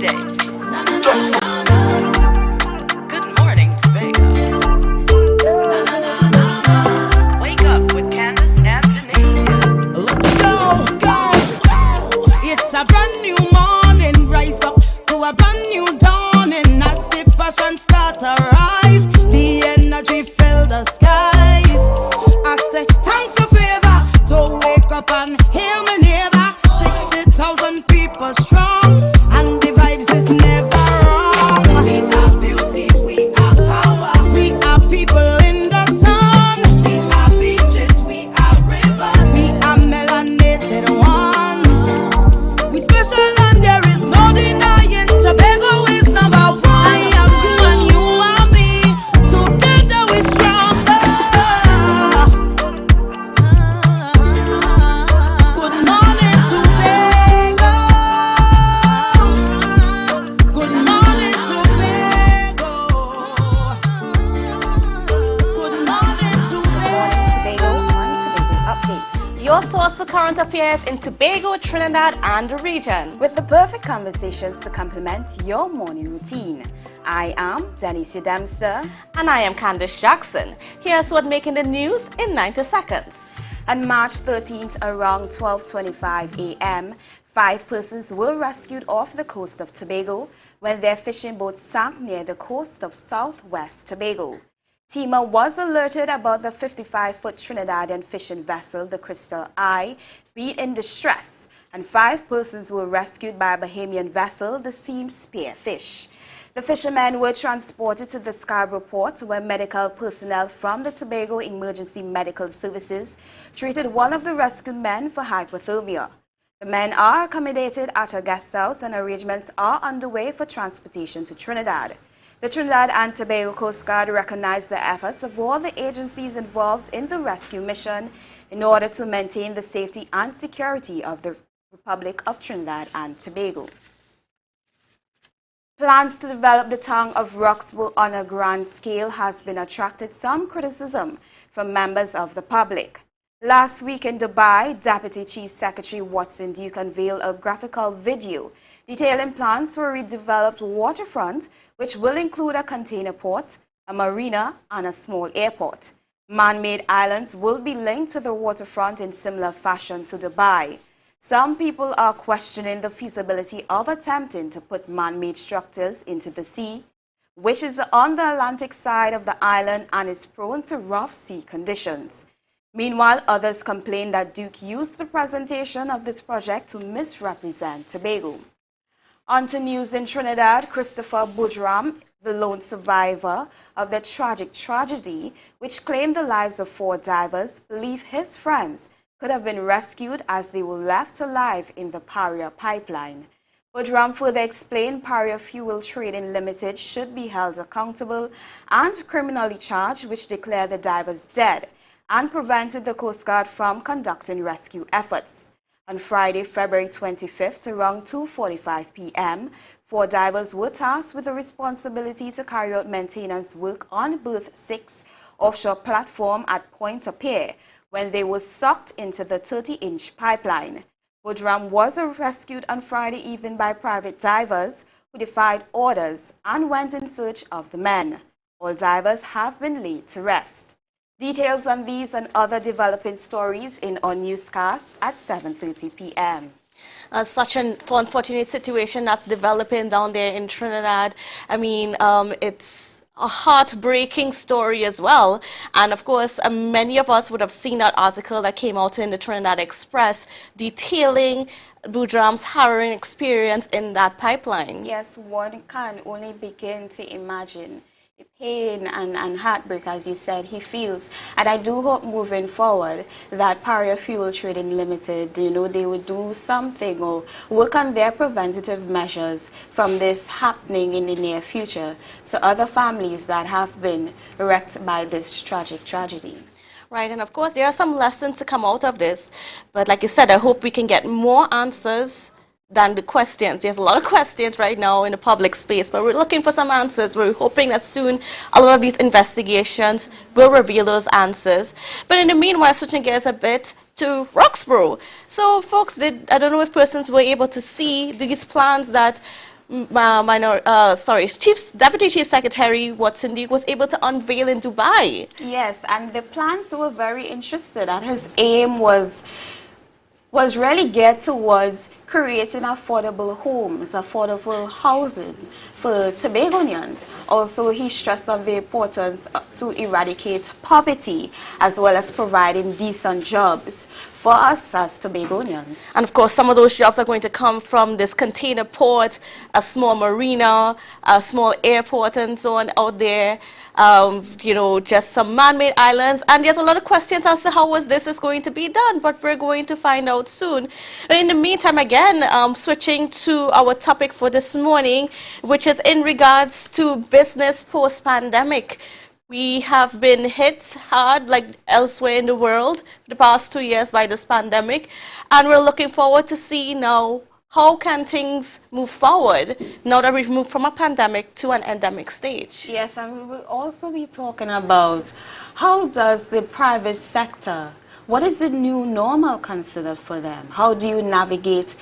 days. Good morning, Tobago. Wake up with Candace and Denicia. Let's go, go. It's a brand new morning. Rise up to a brand new dawning. As the passion start to rise, the energy fill the skies. I say thanks a favor to wake up and hear my neighbor. 60,000 people strong, and the vibes is never wrong. We are beauty, we are power. We are people in the sun. We are beaches, we are rivers. We are melanated ones. We special and there is no denying. Tobago is number one. I am you and you are me. Together we're stronger. Good morning, Tobago. Good morning, Tobago. Good morning, Tobago on Tobago Tobago. Updates. Your source for current affairs in Tobago, Trinidad, and the region. With the perfect conversations to complement your morning routine. I am Denicia Dempster. And I am Candace Jackson. Here's what making the news in 90 seconds. On March 13th, around 12:25 a.m., 5 persons were rescued off the coast of Tobago when their fishing boat sank near the coast of southwest Tobago. TEMA was alerted about the 55-foot Trinidadian fishing vessel, the Crystal Eye, being in distress, and 5 persons were rescued by a Bahamian vessel, the Seam Spearfish. The fishermen were transported to the Scarborough port where medical personnel from the Tobago Emergency Medical Services treated one of the rescued men for hypothermia. The men are accommodated at a guest house and arrangements are underway for transportation to Trinidad. The Trinidad and Tobago Coast Guard recognized the efforts of all the agencies involved in the rescue mission in order to maintain the safety and security of the Republic of Trinidad and Tobago. Plans to develop the town of Roxborough on a grand scale has been attracted some criticism from members of the public. Last week in Dubai, Deputy Chief Secretary Watson Duke unveiled a graphical video detailing plans for a redeveloped waterfront, which will include a container port, a marina, and a small airport. Man-made islands will be linked to the waterfront in similar fashion to Dubai. Some people are questioning the feasibility of attempting to put man-made structures into the sea, which is on the Atlantic side of the island and is prone to rough sea conditions. Meanwhile, others complain that Duke used the presentation of this project to misrepresent Tobago. On to news in Trinidad. Christopher Boudram, the lone survivor of the tragic tragedy which claimed the lives of 4 divers, believe his friends could have been rescued as they were left alive in the Paria pipeline. Boudram further explained Paria Fuel Trading Limited should be held accountable and criminally charged, which declared the divers dead and prevented the Coast Guard from conducting rescue efforts. On Friday, February 25th, around 2:45 p.m., 4 divers were tasked with the responsibility to carry out maintenance work on Berth 6 offshore platform at Point Pier when they were sucked into the 30-inch pipeline. Boudram was rescued on Friday evening by private divers who defied orders and went in search of the men. All divers have been laid to rest. Details on these and other developing stories in our newscast at 7:30 p.m. Such an unfortunate situation that's developing down there in Trinidad. I mean, it's a heartbreaking story as well. And of course, many of us would have seen that article that came out in the Trinidad Express detailing Boudram's harrowing experience in that pipeline. Yes, one can only begin to imagine the pain and heartbreak, as you said, he feels. And I do hope moving forward that Paria Fuel Trading Limited, they would do something or work on their preventative measures from this happening in the near future so other families that have been wrecked by this tragic tragedy. Right, and of course there are some lessons to come out of this, but like you said, I hope we can get more answers than the questions. There's a lot of questions right now in the public space, but we're looking for some answers. We're hoping that soon a lot of these investigations will reveal those answers. But in the meanwhile, switching gears a bit to Roxborough. So folks, I don't know if persons were able to see these plans that Deputy Chief Secretary Watson Duke was able to unveil in Dubai. Yes, and the plans were very interested, and his aim was really geared towards creating affordable homes, affordable housing for Tobagonians. Also, he stressed on the importance to eradicate poverty as well as providing decent jobs for us as Tobagonians. And of course, some of those jobs are going to come from this container port, a small marina, a small airport and so on out there. You know, just some man-made islands, and there's a lot of questions as to how this is going to be done, but we're going to find out soon. In the meantime, again, switching to our topic for this morning, which is in regards to business post-pandemic. We have been hit hard, like elsewhere in the world, for the past 2 years by this pandemic, and we're looking forward to see now how can things move forward now that we've moved from a pandemic to an endemic stage? Yes, and we will also be talking about how does the private sector, what is the new normal considered for them? How do you navigate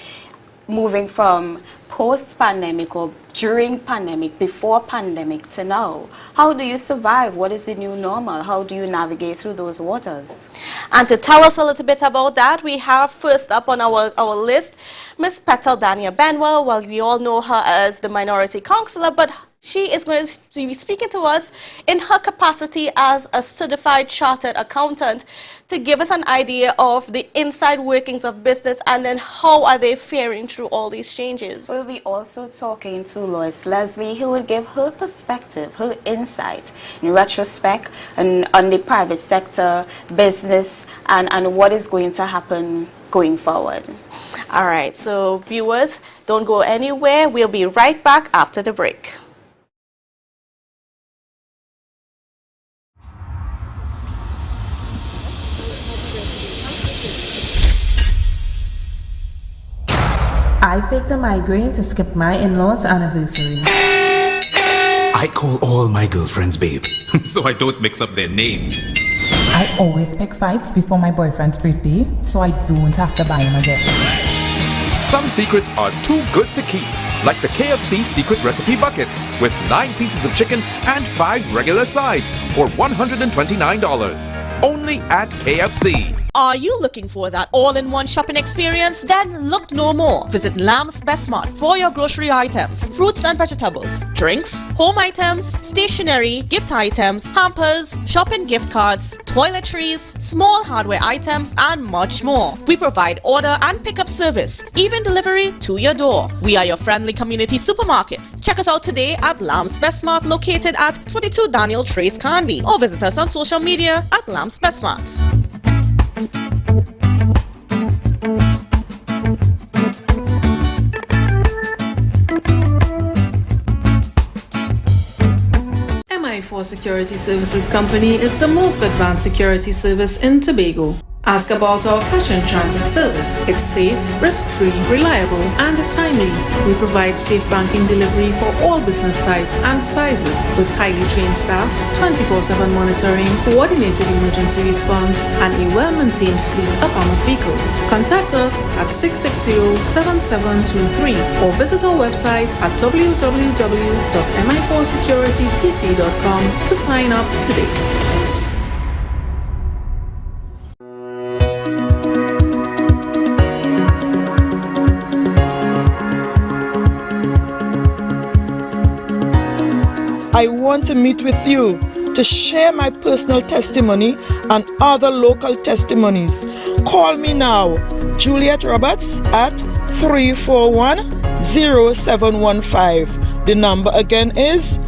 moving from post-pandemic or during pandemic, before pandemic to now? How do you survive? What is the new normal? How do you navigate through those waters? And to tell us a little bit about that, we have first up on our list Miss Petal Dania Benwell. Well, we all know her as the minority counselor, but she is going to be speaking to us in her capacity as a certified chartered accountant to give us an idea of the inside workings of business and then how are they faring through all these changes. We'll be also talking to Lois Leslie, who will give her perspective, her insight in retrospect on the private sector, business, and what is going to happen going forward. All right, so viewers, don't go anywhere. We'll be right back after the break. I faked a migraine to skip my in-laws' anniversary. I call all my girlfriends babe, so I don't mix up their names. I always pick fights before my boyfriend's birthday, so I don't have to buy him a gift. Some secrets are too good to keep, like the KFC secret recipe bucket with 9 pieces of chicken and 5 regular sides for $129. Only at KFC. Are you looking for that all-in-one shopping experience? Then look no more. Visit Lamb's Best Mart for your grocery items, fruits and vegetables, drinks, home items, stationery, gift items, hampers, shopping gift cards, toiletries, small hardware items, and much more. We provide order and pickup service, even delivery to your door. We are your friendly community supermarket. Check us out today at Lamb's Best Mart, located at 22 Daniel Trace Canby, or visit us on social media at Lamb's Best Mart. MI4 Security Services Company is the most advanced security service in Tobago. Ask about our cash and transit service. It's safe, risk-free, reliable, and timely. We provide safe banking delivery for all business types and sizes with highly trained staff, 24/7 monitoring, coordinated emergency response, and a well-maintained fleet of armored vehicles. Contact us at 660-7723 or visit our website at www.mi4securitytt.com to sign up today. I want to meet with you to share my personal testimony and other local testimonies. Call me now, Juliet Roberts, at 341-0715. The number again is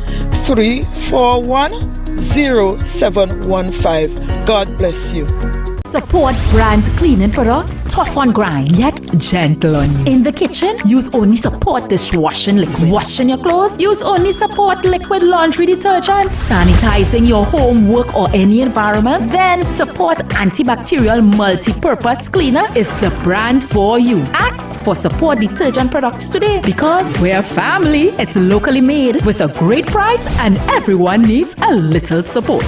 341-0715. God bless you. Support brand cleaning products, tough on grind, yet gentle on you. In the kitchen, use only Support dishwashing liquid. Washing your clothes, use only Support liquid laundry detergent. Sanitizing your home, work, or any environment, then Support antibacterial multi-purpose cleaner is the brand for you. Ask for Support detergent products today because we're family. It's locally made with a great price and everyone needs a little support.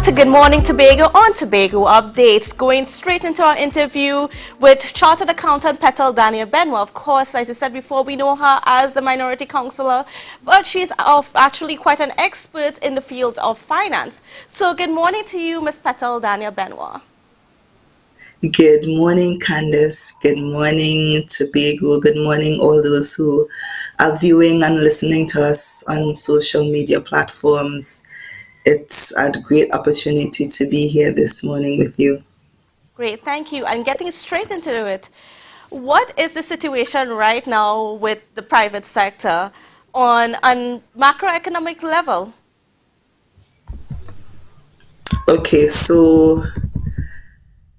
to Good Morning Tobago on Tobago Updates. Going straight into our interview with Chartered Accountant Petal Daniel Benoit. Of course, as I said before, we know her as the Minority Counselor, but she's actually quite an expert in the field of finance. So good morning to you, Ms. Petal Daniel Benoit. Good morning, Candace. Good morning, Tobago. Good morning, all those who are viewing and listening to us on social media platforms. It's a great opportunity to be here this morning with you. Great, thank you. And getting straight into it, what is the situation right now with the private sector on a macroeconomic level? Okay, so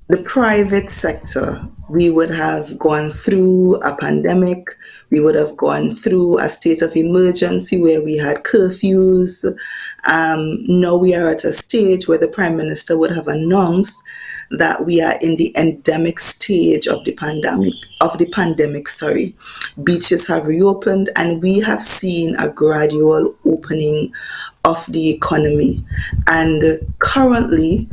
the private sector, we would have gone through a pandemic, we would have gone through a state of emergency where we had curfews. Now we are at a stage where the Prime Minister would have announced that we are in the endemic stage of the pandemic. Beaches have reopened and we have seen a gradual opening of the economy. And currently,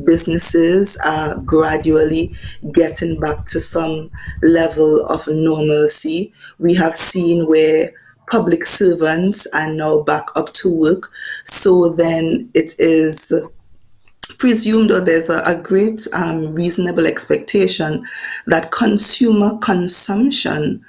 businesses are gradually getting back to some level of normalcy. We have seen where public servants are now back up to work. So then it is presumed, or there's a great reasonable expectation that consumer consumption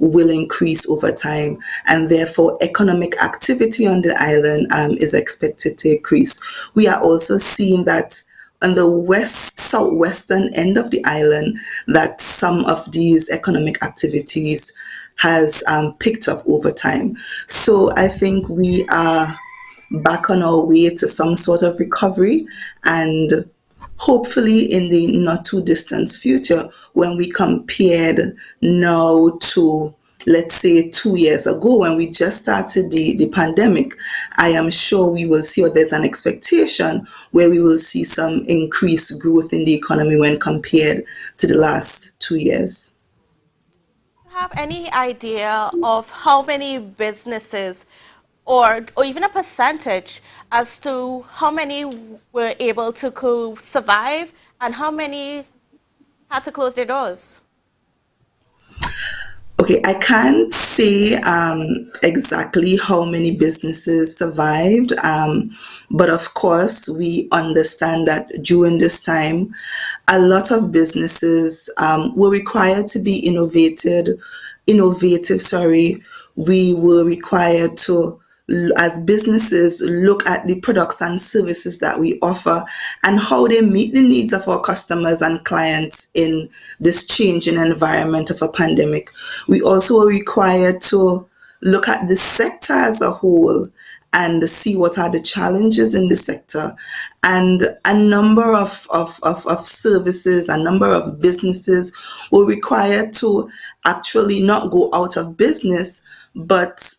will increase over time, and therefore economic activity on the island is expected to increase. We are also seeing that on the southwestern end of the island, that some of these economic activities has picked up over time. So I think we are back on our way to some sort of recovery, and hopefully in the not too distant future, when we compared now to, let's say, 2 years ago when we just started the pandemic, I am sure we will see, or there's an expectation where we will see some increased growth in the economy when compared to the last 2 years. Do you have any idea of how many businesses or even a percentage as to how many were able to survive and how many had to close their doors? Okay, I can't say exactly how many businesses survived, but of course, we understand that during this time, a lot of businesses were required to be innovative. We were required to, as businesses, look at the products and services that we offer and how they meet the needs of our customers and clients in this changing environment of a pandemic. We also are required to look at the sector as a whole and see what are the challenges in the sector. And a number of services, a number of businesses were required to actually not go out of business, but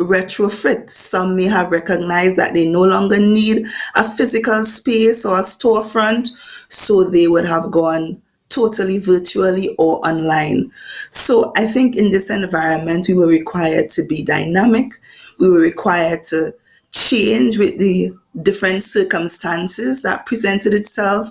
retrofit. Some may have recognized that they no longer need a physical space or a storefront, so they would have gone totally virtually or online. So I think in this environment, we were required to be dynamic. We were required to change with the different circumstances that presented itself,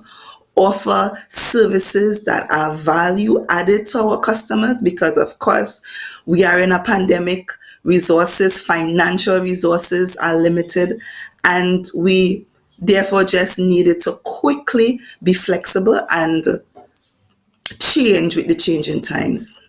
offer services that are value added to our customers, because of course we are in a pandemic. Resources, financial resources are limited, and we therefore just needed to quickly be flexible and change with the changing times.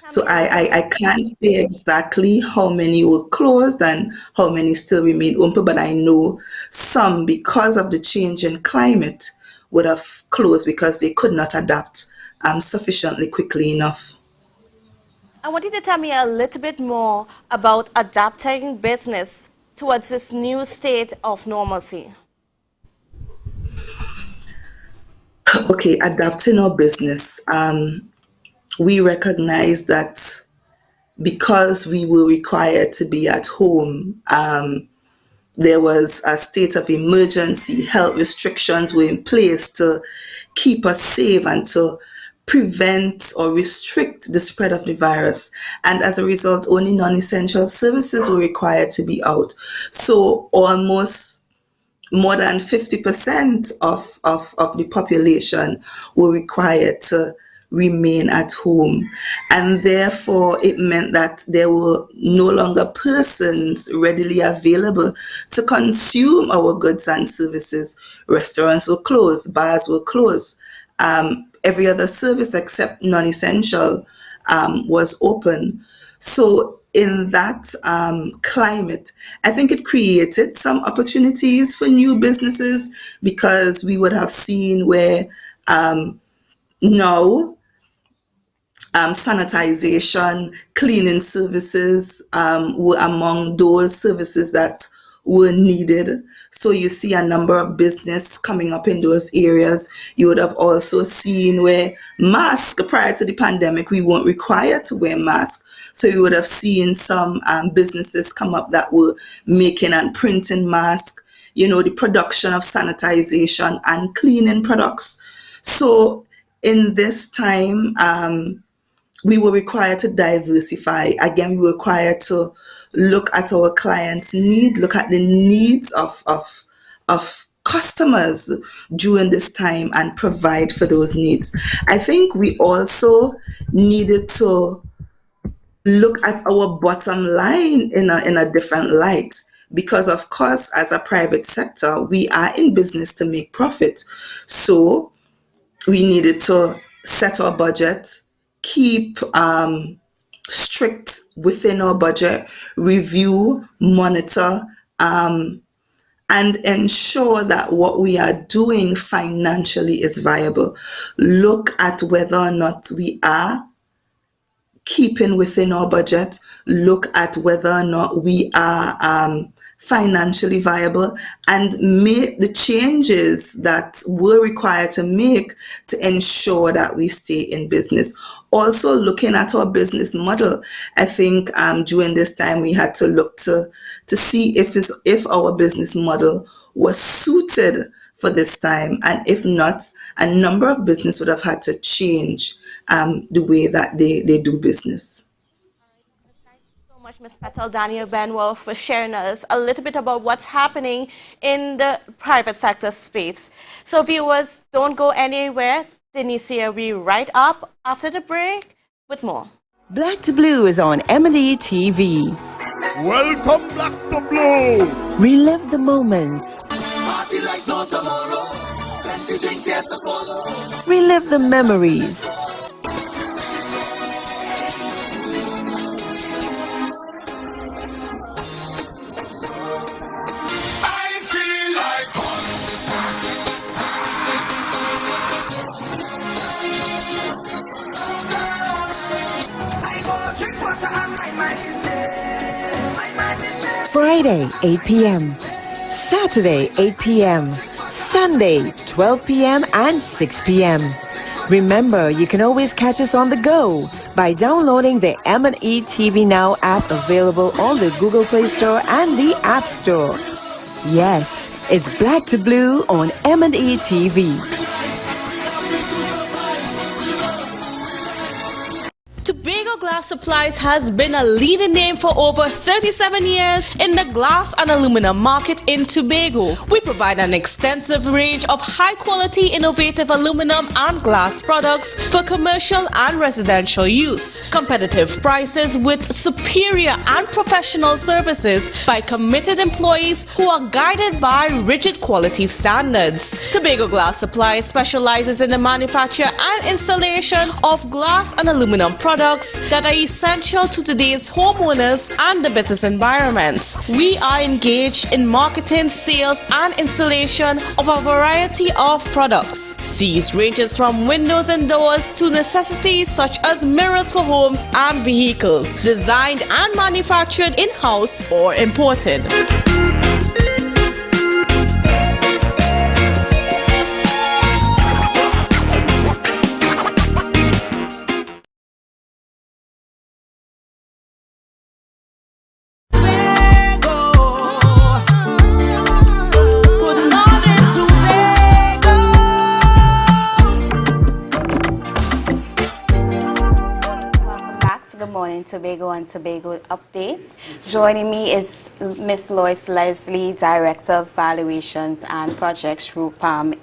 So I can't say exactly how many were closed and how many still remain open, but I know some, because of the change in climate, would have closed because they could not adapt sufficiently quickly enough. I want you to tell me a little bit more about adapting business towards this new state of normalcy. Okay, adapting our business. We recognize that because we were required to be at home, there was a state of emergency. Health restrictions were in place to keep us safe and to prevent or restrict the spread of the virus. And as a result, only non-essential services were required to be out. So almost more than 50% of the population were required to remain at home. And therefore, it meant that there were no longer persons readily available to consume our goods and services. Restaurants were closed, bars were closed. Every other service except non-essential was open. So in that climate, I think it created some opportunities for new businesses, because we would have seen where now sanitization, cleaning services were among those services that were needed. So you see a number of business coming up in those areas. You would have also seen where masks, prior to the pandemic, we weren't required to wear masks. So you would have seen some businesses come up that were making and printing masks, the production of sanitization and cleaning products. So in this time, we were required to diversify. Again, we were required to look at our clients' need, look at the needs of customers during this time and provide for those needs. I think we also needed to look at our bottom line in a different light, because of course, as a private sector, we are in business to make profit. So we needed to set our budget, keep strict within our budget, review, monitor, and ensure that what we are doing financially is viable. Look at whether or not we are keeping within our budget, look at whether or not we are financially viable, and make the changes that we're required to make to ensure that we stay in business. Also looking at our business model, I think during this time we had to look to see if our business model was suited for this time, and if not, a number of business would have had to change the way that they do business. So much, Ms. Petal Daniel Benwell, for sharing us a little bit about what's happening in the private sector space. So viewers, don't go anywhere. Denise here will be right up after the break with more. Black to Blue is on M&E TV. Welcome Black to Blue. Relive the moments. Party like no tomorrow. Plenty drinks yet to follow. Relive the memories. Friday, 8 p.m. Saturday, 8 p.m. Sunday, 12 p.m. and 6 p.m. Remember, you can always catch us on the go by downloading the M&E TV Now app, available on the Google Play Store and the App Store. Yes, it's Black to Blue on M&E TV. Tobago Glass Supplies has been a leading name for over 37 years in the glass and aluminum market in Tobago. We provide an extensive range of high-quality, innovative aluminum and glass products for commercial and residential use. Competitive prices with superior and professional services by committed employees who are guided by rigid quality standards. Tobago Glass Supplies specializes in the manufacture and installation of glass and aluminum products that are essential to today's homeowners and the business environment. We are engaged in marketing, sales, and installation of a variety of products. These ranges from windows and doors to necessities such as mirrors for homes and vehicles, designed and manufactured in-house or imported. Morning Tobago and Tobago Updates. Joining me is Miss Lois Leslie, Director of Valuations and Projects through Palm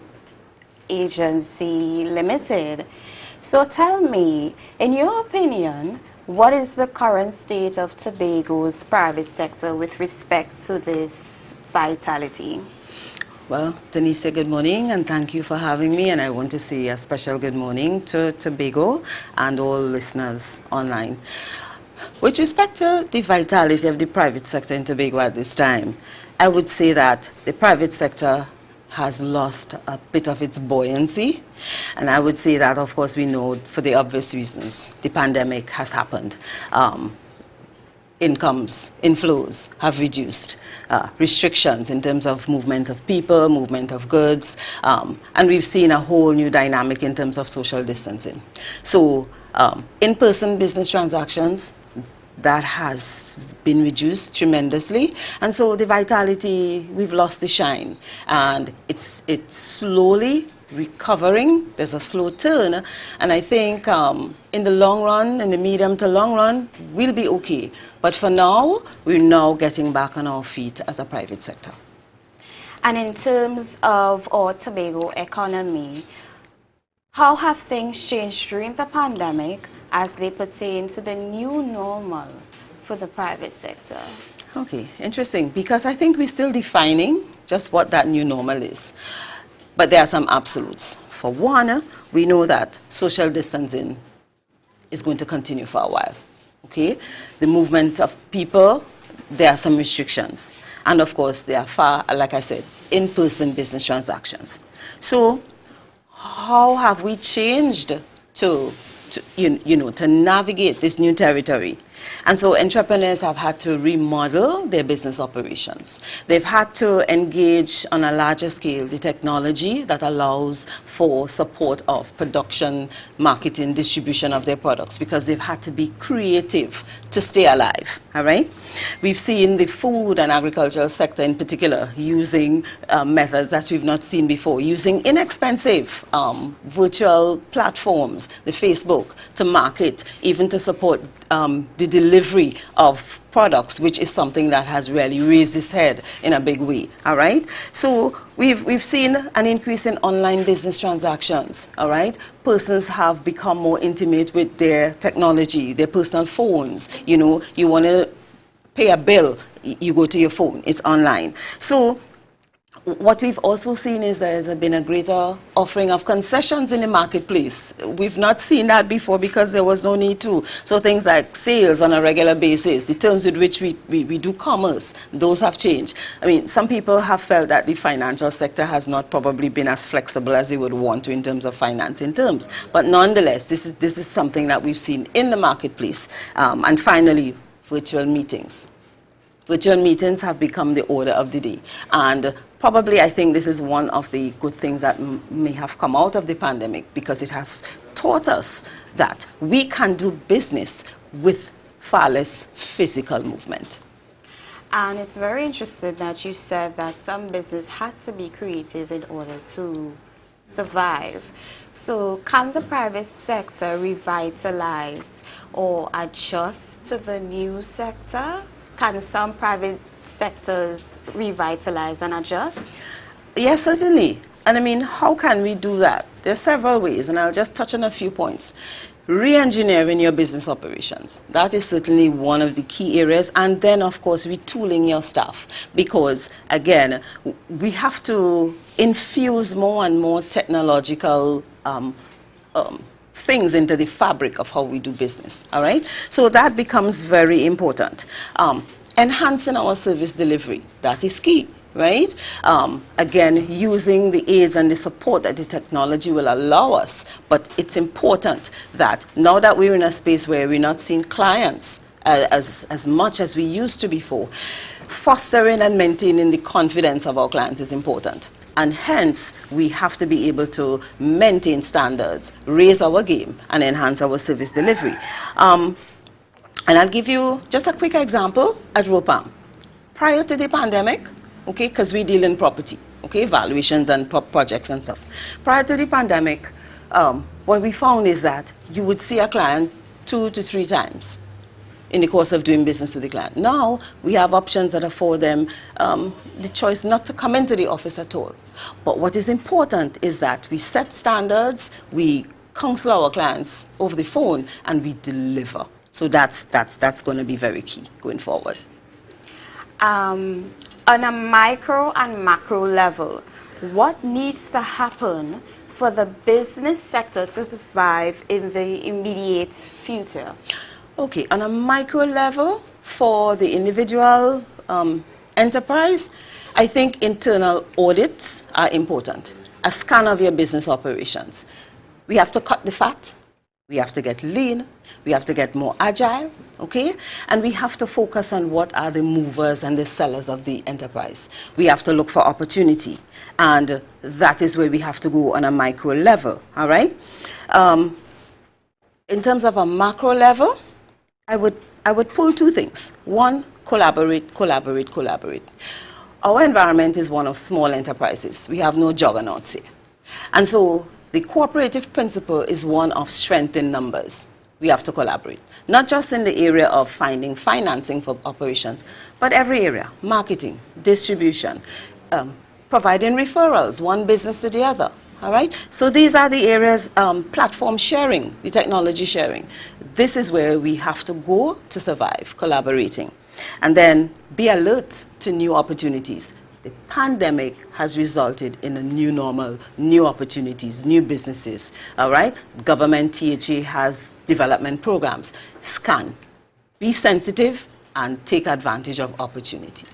Agency Limited. So tell me, in your opinion, what is the current state of Tobago's private sector with respect to this vitality? Well, Denise, good morning and thank you for having me, and I want to say a special good morning to Tobago and all listeners online. With respect to the vitality of the private sector in Tobago at this time, I would say that the private sector has lost a bit of its buoyancy, and I would say that, of course, we know for the obvious reasons. The pandemic has happened. Inflows have reduced, restrictions in terms of movement of people, movement of goods, and we've seen a whole new dynamic in terms of social distancing. So in-person business transactions, that has been reduced tremendously, and so the vitality, we've lost the shine, and it's slowly recovering. There's a slow turn, and I think in the long run, in the medium to long run, we'll be okay. But for now, we're now getting back on our feet as a private sector. And in terms of our Tobago economy, how have things changed during the pandemic as they pertain to the new normal for the private sector? Okay, interesting, because I think we're still defining just what that new normal is. But there are some absolutes. For one, we know that social distancing is going to continue for a while. Okay? The movement of people, there are some restrictions. And of course, there are like I said, in-person business transactions. So how have we changed to navigate this new territory? And so entrepreneurs have had to remodel their business operations. They've had to engage on a larger scale the technology that allows for support of production, marketing, distribution of their products, because they've had to be creative to stay alive, all right? We've seen the food and agricultural sector in particular using methods that we've not seen before, using inexpensive virtual platforms, the Facebook, to market, even to support the delivery of products, which is something that has really raised its head in a big way, all right? So we've seen an increase in online business transactions, all right? Persons have become more intimate with their technology, their personal phones. You know, you want to pay a bill, you go to your phone, it's online. So what we've also seen is there's been a greater offering of concessions in the marketplace. We've not seen that before because there was no need to. So things like sales on a regular basis, the terms with which we do commerce, those have changed. I mean, some people have felt that the financial sector has not probably been as flexible as they would want to in terms of financing terms. But nonetheless, this is something that we've seen in the marketplace. And finally, virtual meetings. Virtual meetings have become the order of the day. And probably I think this is one of the good things that may have come out of the pandemic, because it has taught us that we can do business with far less physical movement. And it's very interesting that you said that some business had to be creative in order to survive. So can the private sector revitalize or adjust to the new sector? Can some private sectors revitalize and adjust? Yes, certainly. And I mean, how can we do that? There are several ways, and I'll just touch on a few points. Re-engineering your business operations. That is certainly one of the key areas. And then, of course, retooling your staff. Because, again, we have to infuse more and more technological things into the fabric of how we do business, all right? So that becomes very important. Enhancing our service delivery, that is key, right? Again, using the aids and the support that the technology will allow us, but it's important that now that we're in a space where we're not seeing clients as much as we used to before, fostering and maintaining the confidence of our clients is important. And hence, we have to be able to maintain standards, raise our game, and enhance our service delivery. And I'll give you just a quick example at Ropam. Prior to the pandemic, okay, because we deal in property, okay, valuations and projects and stuff. Prior to the pandemic, what we found is that you would see a client 2 to 3 times in the course of doing business with the client. Now, we have options that afford them the choice not to come into the office at all. But what is important is that we set standards, we counsel our clients over the phone, and we deliver. So that's going to be very key going forward. On a micro and macro level, what needs to happen for the business sector to survive in the immediate future? Okay, on a micro level, for the individual enterprise, I think internal audits are important. A scan of your business operations. We have to cut the fat. We have to get lean. We have to get more agile, okay? And we have to focus on what are the movers and the sellers of the enterprise. We have to look for opportunity. And that is where we have to go on a micro level, all right? In terms of a macro level, I would pull two things. One, collaborate, collaborate, collaborate. Our environment is one of small enterprises. We have no juggernauts here. And so the cooperative principle is one of strength in numbers. We have to collaborate, not just in the area of finding financing for operations, but every area, marketing, distribution, providing referrals, one business to the other, all right? So these are the areas, platform sharing, the technology sharing. This is where we have to go to survive, collaborating. And then be alert to new opportunities. The pandemic has resulted in a new normal, new opportunities, new businesses, all right? Government, THA has development programs. Scan, be sensitive, and take advantage of opportunity.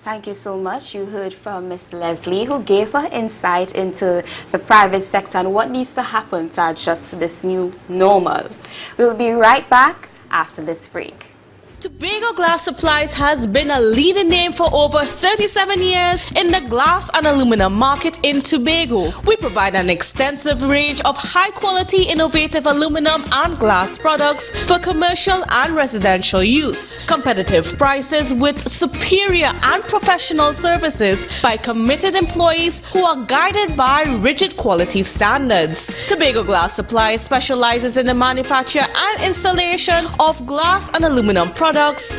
Thank you so much. You heard from Ms. Leslie, who gave her insight into the private sector and what needs to happen to adjust to this new normal. We'll be right back after this break. Tobago Glass Supplies has been a leading name for over 37 years in the glass and aluminum market in Tobago. We provide an extensive range of high-quality, innovative aluminum and glass products for commercial and residential use. Competitive prices with superior and professional services by committed employees who are guided by rigid quality standards. Tobago Glass Supplies specializes in the manufacture and installation of glass and aluminum products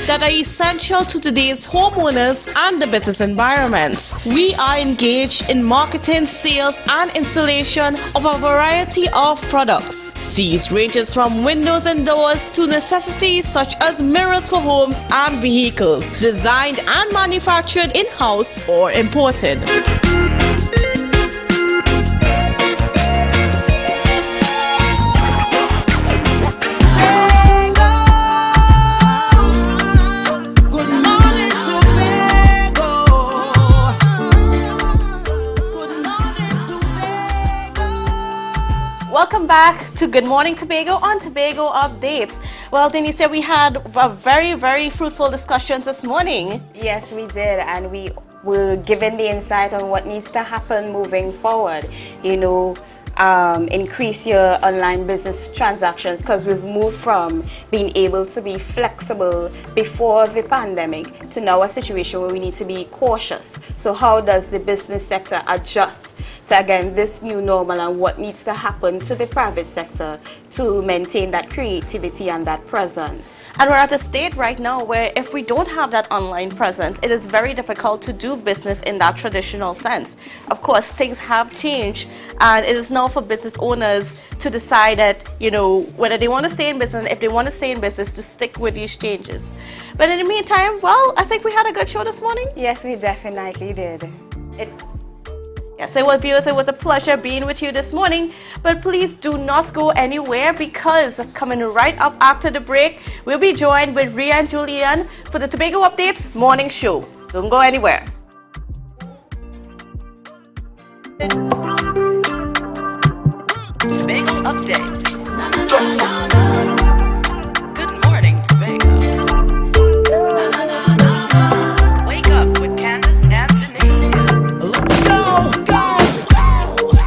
that are essential to today's homeowners and the business environment. We are engaged in marketing, sales, and installation of a variety of products. These ranges from windows and doors to necessities such as mirrors for homes and vehicles, designed and manufactured in-house or imported. Welcome back to Good Morning Tobago on Tobago Updates. Well, Denise, we had a very, very fruitful discussions this morning. Yes, we did, and we were given the insight on what needs to happen moving forward. You know, increase your online business transactions, because we've moved from being able to be flexible before the pandemic to now a situation where we need to be cautious. So how does the business sector adjust to, again, this new normal, and what needs to happen to the private sector to maintain that creativity and that presence? And we're at a state right now where if we don't have that online presence, it is very difficult to do business in that traditional sense. Of course, things have changed, and it is now for business owners to decide that, you know, whether they want to stay in business, and if they want to stay in business, to stick with these changes. But in the meantime, well, I think we had a good show this morning. Yes, we definitely did. Yes, it was, viewers, it was a pleasure being with you this morning. But please do not go anywhere, because coming right up after the break, we'll be joined with Ria and Julian for the Tobago Updates morning show. Don't go anywhere. Tobago Updates. Good morning, Tobago. Wake up with Candace and Denise. Let's go.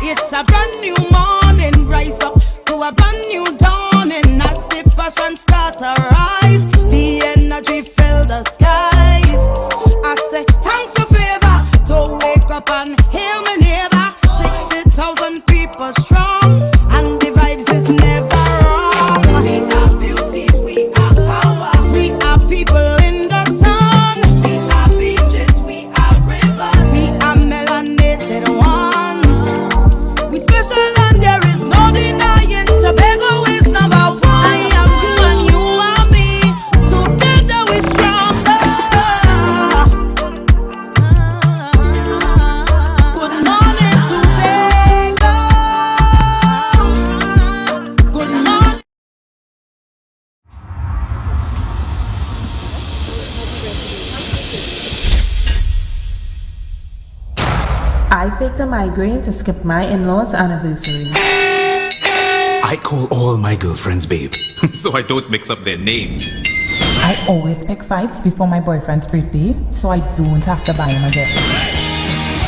It's a brand new morning, rise up to a brand new dawning. As the passion start to rise, the energy fill the skies. I say thanks for favor to wake up and hear my neighbor. 60,000 people strong, and the vibes is never wrong. booked a migraine to skip my in-laws' anniversary. I call all my girlfriends babe, so I don't mix up their names. I always pick fights before my boyfriend's birthday, so I don't have to buy him a gift.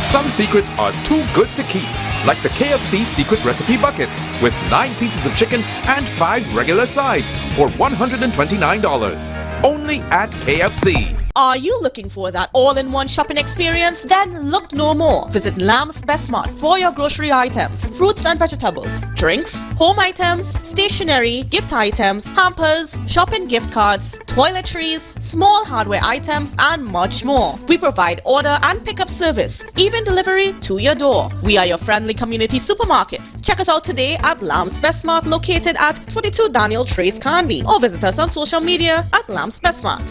Some secrets are too good to keep, like the KFC secret recipe bucket with 9 pieces of chicken and 5 regular sides for $129. Only at KFC. Are you looking for that all-in-one shopping experience? Then look no more. Visit Lamb's Best Mart for your grocery items, fruits and vegetables, drinks, home items, stationery, gift items, hampers, shopping gift cards, toiletries, small hardware items, and much more. We provide order and pickup service, even delivery to your door. We are your friendly community supermarket. Check us out today at Lamb's Best Mart, located at 22 Daniel Trace Canby, or visit us on social media at Lamb's Best Mart.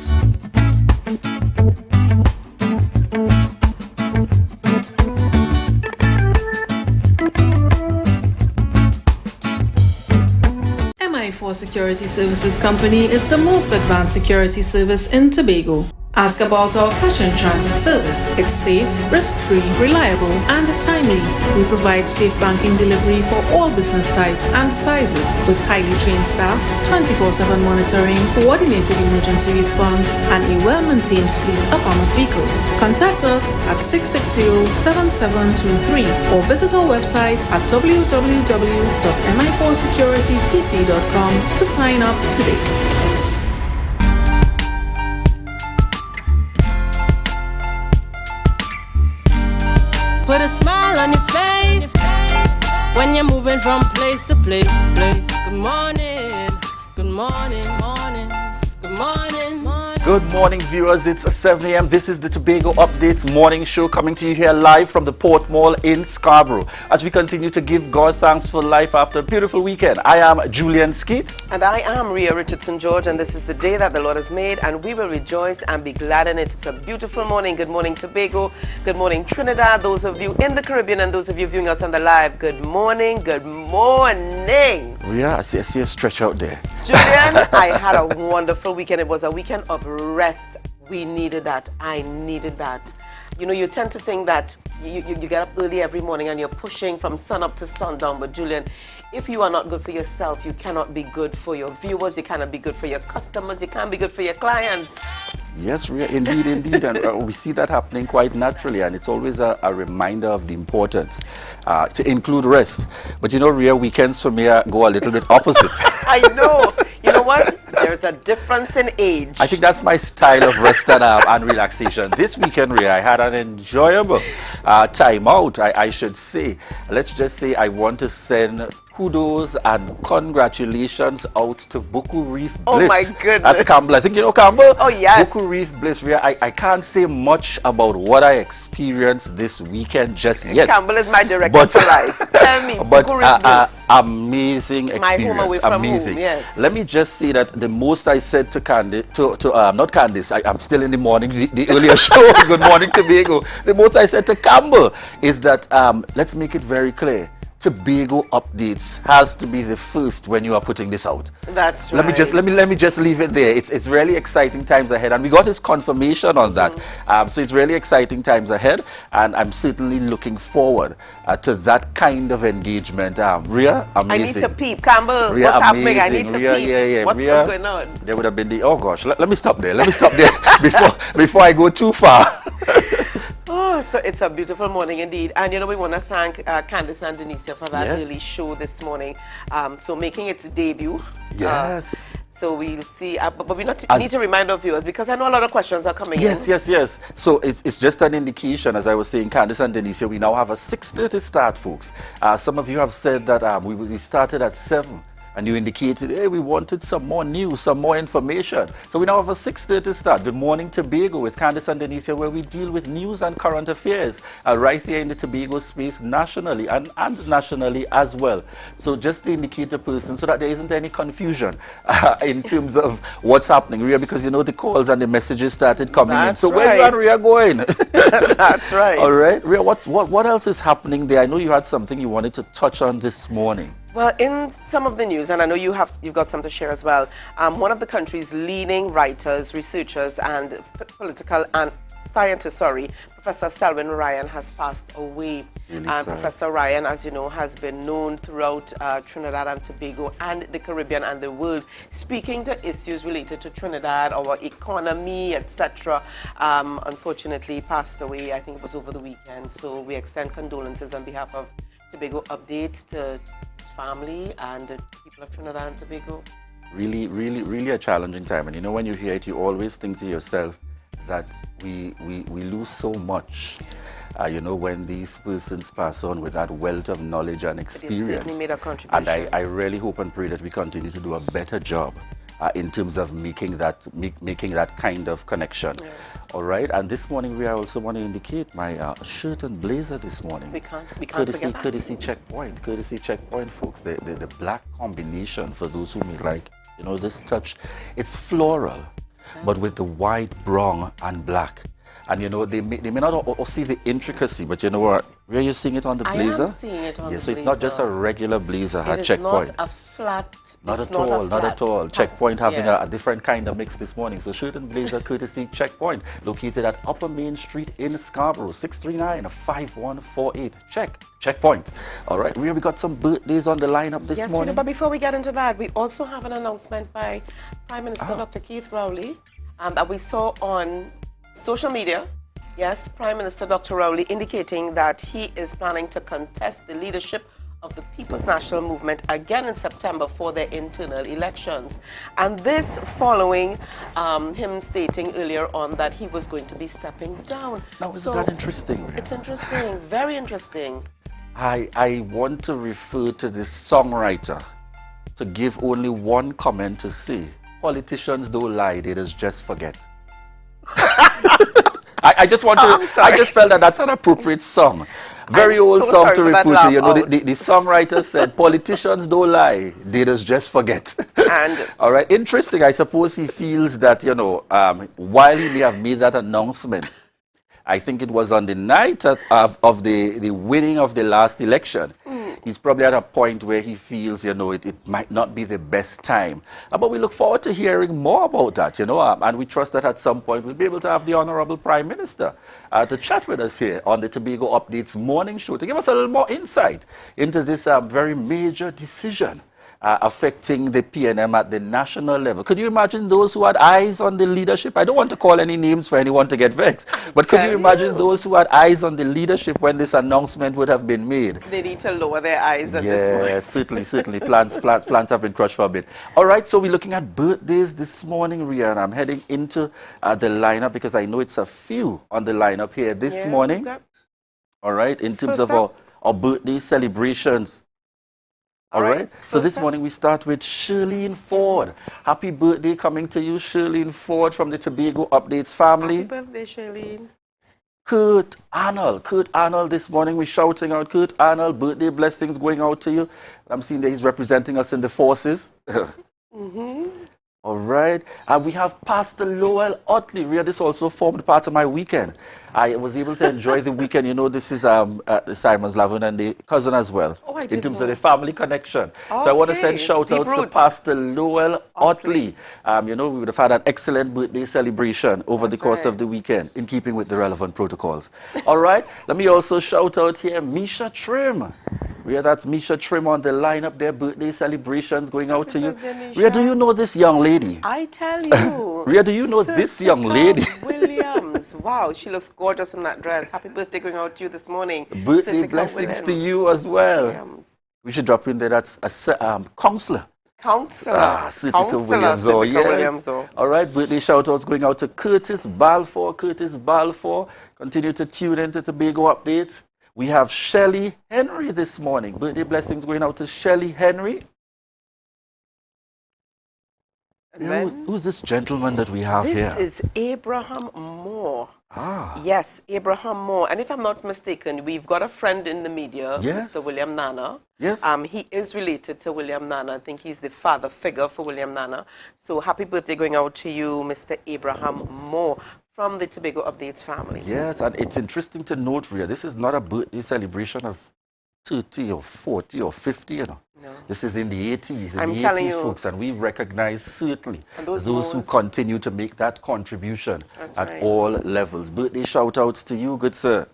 MI4 Security Services Company is the most advanced security service in Tobago. Ask about our cash and transit service. It's safe, risk-free, reliable, and timely. We provide safe banking delivery for all business types and sizes with highly trained staff, 24/7 monitoring, coordinated emergency response, and a well-maintained fleet of armored vehicles. Contact us at 660-7723 or visit our website at www.mi4securitytt.com to sign up today. Put a smile on your face when you're moving from place to place. Good morning, good morning, morning, good morning, morning. Good morning, viewers. It's 7 a.m. This is the Tobago Updates morning show coming to you here live from the Port Mall in Scarborough. As we continue to give God thanks for life after a beautiful weekend. I am Julian Skeet. And I am Rhea Richardson George, and this is the day that the Lord has made, and we will rejoice and be glad in it. It's a beautiful morning. Good morning, Tobago. Good morning, Trinidad. Those of you in the Caribbean and those of you viewing us on the live, good morning, good morning. Rhea, I see a stretch out there. Julian, I had a wonderful weekend. It was a weekend of rest. We needed that. I needed that. You know, you tend to think that you get up early every morning and you're pushing from sun up to sundown. But Julian, if you are not good for yourself, you cannot be good for your viewers. You cannot be good for your customers. You can't be good for your clients. Yes, Rhea, indeed. And we see that happening quite naturally. And it's always a reminder of the importance to include rest. But you know, Rhea, weekends for me go a little bit opposite. I know. You know what? There's a difference in age. I think that's my style of rest and relaxation. This weekend, Rhea, I had an enjoyable time out, I should say. Let's just say I want to send kudos and congratulations out to Buku Reef Bliss. Oh my goodness. That's Campbell. I think you know Campbell? Oh yes. Buku Reef Bliss. Rhea, I can't say much about what I experienced this weekend just yet. Campbell is my director for life. Tell me, but Buku Reef Bliss. Amazing experience. My home away from amazing. home, yes. Let me just say that the most I said to not Candice, I'm still in the morning, the earlier show, Good Morning Tobago. The most I said to Campbell is that let's make it very clear. Tobago Updates has to be the first when you are putting this out. That's right. Let me just leave it there. It's really exciting times ahead, and we got his confirmation on that. So it's really exciting times ahead, and I'm certainly looking forward to that kind of engagement. Rhea, amazing. I need to peep, Campbell. Rhea, what's happening? I need to Rhea, peep. Yeah. What's going on? There would have been the let me stop there. Let me stop there before I go too far. Oh, so it's a beautiful morning indeed. And you know, we want to thank Candice and Denicia for that early show this morning. So making its debut. Yes. So we'll see. But we need to remind our viewers, because I know a lot of questions are coming in. Yes. So it's just an indication, as I was saying, Candice and Denicia, we now have a 6:30 start, folks. Some of you have said that we started at 7. And you indicated, hey, we wanted some more news, some more information. So we now have a 6:30 start. Good morning, Tobago, with Candice and Denicia, where we deal with news and current affairs right here in the Tobago space nationally and nationally as well. So just to indicate a person so that there isn't any confusion in terms of what's happening, Rhea, because you know the calls and the messages started coming in. So where you and Rhea going? That's right. All right, Rhea, what else is happening there? I know you had something you wanted to touch on this morning. Well, in some of the news, and I know you've got some to share as well, one of the country's leading writers, researchers, and political and scientist, Professor Selwyn Ryan, has passed away. Really And sad. Professor Ryan, as you know, has been known throughout Trinidad and Tobago and the Caribbean and the world, speaking to issues related to Trinidad, our economy, etc. Unfortunately, passed away. I think it was over the weekend. So we extend condolences on behalf of Tobago Updates to his family and the people of Trinidad and Tobago. Really a challenging time. And you know, when you hear it, you always think to yourself that we lose so much, you know, when these persons pass on with that wealth of knowledge and experience. They certainly made a contribution. And I really hope and pray that we continue to do a better job in terms of making that kind of connection. Yeah. All right. And this morning, I also want to indicate my shirt and blazer this morning. We can't Courtesy forget that. Courtesy Checkpoint, folks. The black combination, for those who may like, you know, this touch. It's floral, but with the white, brown, and black. And you know, they may not see the intricacy, but you know what? Where you seeing it on the blazer? I am seeing it on the so blazer. it's not just a regular blazer at It is Checkpoint. not a flat. Not it's at all, not at all. Checkpoint having yeah. a different kind of mix this morning. So shirt and blazer courtesy Checkpoint, located at Upper Main Street in Scarborough, 639-5148. Checkpoint. All right, we got some birthdays on the lineup this morning. But before we get into that, we also have an announcement by Prime Minister Dr. Keith Rowley that we saw on social media. Yes, Prime Minister Dr. Rowley indicating that he is planning to contest the leadership of the People's National Movement again in September for their internal elections. And this following him stating earlier on that he was going to be stepping down. Now, isn't that interesting? Rihanna? It's interesting, very interesting. I want to refer to this songwriter to give only one comment to say, politicians don't lie, they just forget. I just want to. I just felt that that's an appropriate song, very old song to refer to. You know, the songwriter said, "Politicians don't lie; they just forget." And all right, interesting. I suppose he feels that, you know, while he may have made that announcement, I think it was on the night of the winning of the last election. He's probably at a point where he feels, you know, it might not be the best time. But we look forward to hearing more about that, you know, and we trust that at some point we'll be able to have the Honorable Prime Minister to chat with us here on the Tobago Updates morning show to give us a little more insight into this very major decision affecting the PNM at the national level. Could you imagine those who had eyes on the leadership? I don't want to call any names for anyone to get vexed, but could you imagine those who had eyes on the leadership when this announcement would have been made? They need to lower their eyes at this point. Yeah, certainly. Plans have been crushed for a bit. All right, so we're looking at birthdays this morning, Ria, and I'm heading into the lineup because I know it's a few on the lineup here this morning. All right, in terms of our birthday celebrations. All right. So this morning we start with Shirlene Ford. Happy birthday coming to you, Shirlene Ford from the Tobago Updates family. Happy birthday, Shirlene. Kurt Arnold, this morning we're shouting out, Kurt Arnold, birthday blessings going out to you. I'm seeing that he's representing us in the forces. All right. We have Pastor Lowell Otley. This also formed part of my weekend. I was able to enjoy the weekend. You know, this is the Simons Lavin and the cousin as well, in terms of the family connection. So I want to send shout outs to Pastor Lowell Otley. You know, we would have had an excellent birthday celebration over the course of the weekend, in keeping with the relevant protocols. All right. Let me also shout out here Misha Trim. Ria, that's Misha Trim on the lineup there, birthday celebrations going out to you. Ria, do you know this young lady? I tell you. Ria, do you know this young lady? Williams. Wow, she looks gorgeous in that dress. Happy birthday going out to you this morning. Birthday blessings to you as well. Williams. We should drop in there. That's a counselor. Counselor Williams. Williams. All right, birthday shout outs going out to Curtis Balfour. Continue to tune in to Tobago Updates. We have Shelley Henry this morning. Birthday blessings going out to Shelley Henry. Who's this gentleman that we have here? This is Abraham Moore. Yes, Abraham Moore. And if I'm not mistaken, we've got a friend in the media, Mr. William Nana. Yes. He is related to William Nana. I think he's the father figure for William Nana. So happy birthday going out to you, Mr. Abraham Moore, from the Tobago Updates family. Yes, and it's interesting to note, Ria, this is not a birthday celebration of 30 or 40 or 50, you know. This is in the 80s, in I'm the telling 80s, you. folks, and we recognize certainly those who continue to make that contribution at right. all levels. Birthday shout-outs to you, good sir.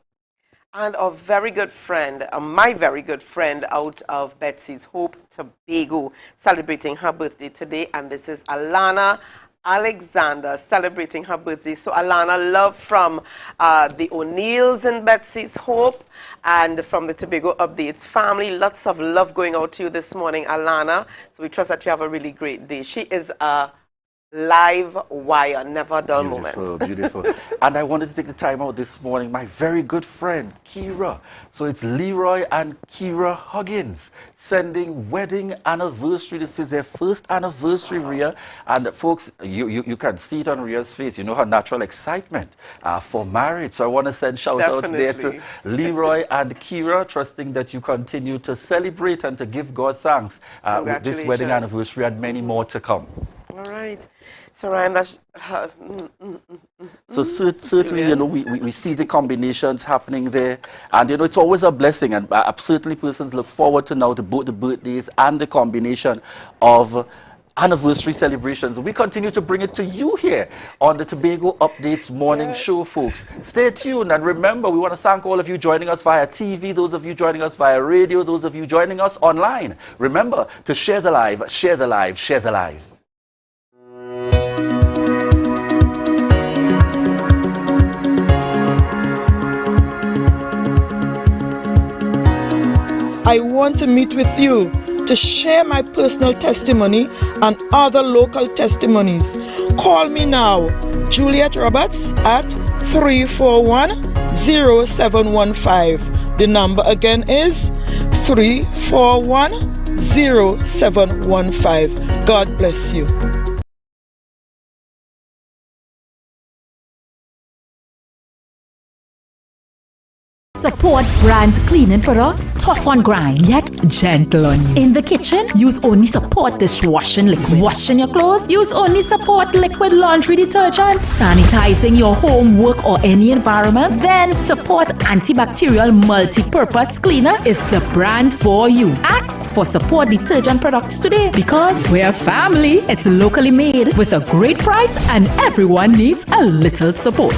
And a very good friend, my very good friend out of Betsy's Hope, Tobago, celebrating her birthday today. And this is Alana Alexander celebrating her birthday. So Alana, love from the O'Neills in Betsy's Hope and from the Tobago Updates family. Lots of love going out to you this morning, Alana. So we trust that you have a really great day. She is a live wire, never dull moment. Beautiful. And I wanted to take the time out this morning, my very good friend, Kira. So it's Leroy and Kira Huggins sending wedding anniversary. This is their first anniversary, Rhea. And folks, you can see it on Rhea's face. You know her natural excitement for marriage. So I want to send shout-outs there to Leroy and Kira, trusting that you continue to celebrate and to give God thanks with this wedding anniversary and many more to come. All right. So, Ryan, that's... So certainly, you know, we see the combinations happening there. And, you know, it's always a blessing. And certainly persons look forward to now both the birthdays and the combination of anniversary celebrations. We continue to bring it to you here on the Tobago Updates morning show, folks. Stay tuned. And remember, we want to thank all of you joining us via TV, those of you joining us via radio, those of you joining us online. Remember to share the live, share the live, share the live. I want to meet with you to share my personal testimony and other local testimonies. Call me now, Juliet Roberts, at 341-0715. The number again is 341-0715. God bless you. Support brand cleaning products, tough on grind, yet gentle on you. In the kitchen, use only support dishwashing liquid. Washing your clothes, use only support liquid laundry detergent. Sanitizing your home, work or any environment, then support antibacterial multi-purpose cleaner is the brand for you. Ask for support detergent products today because we're family. It's locally made with a great price and everyone needs a little support.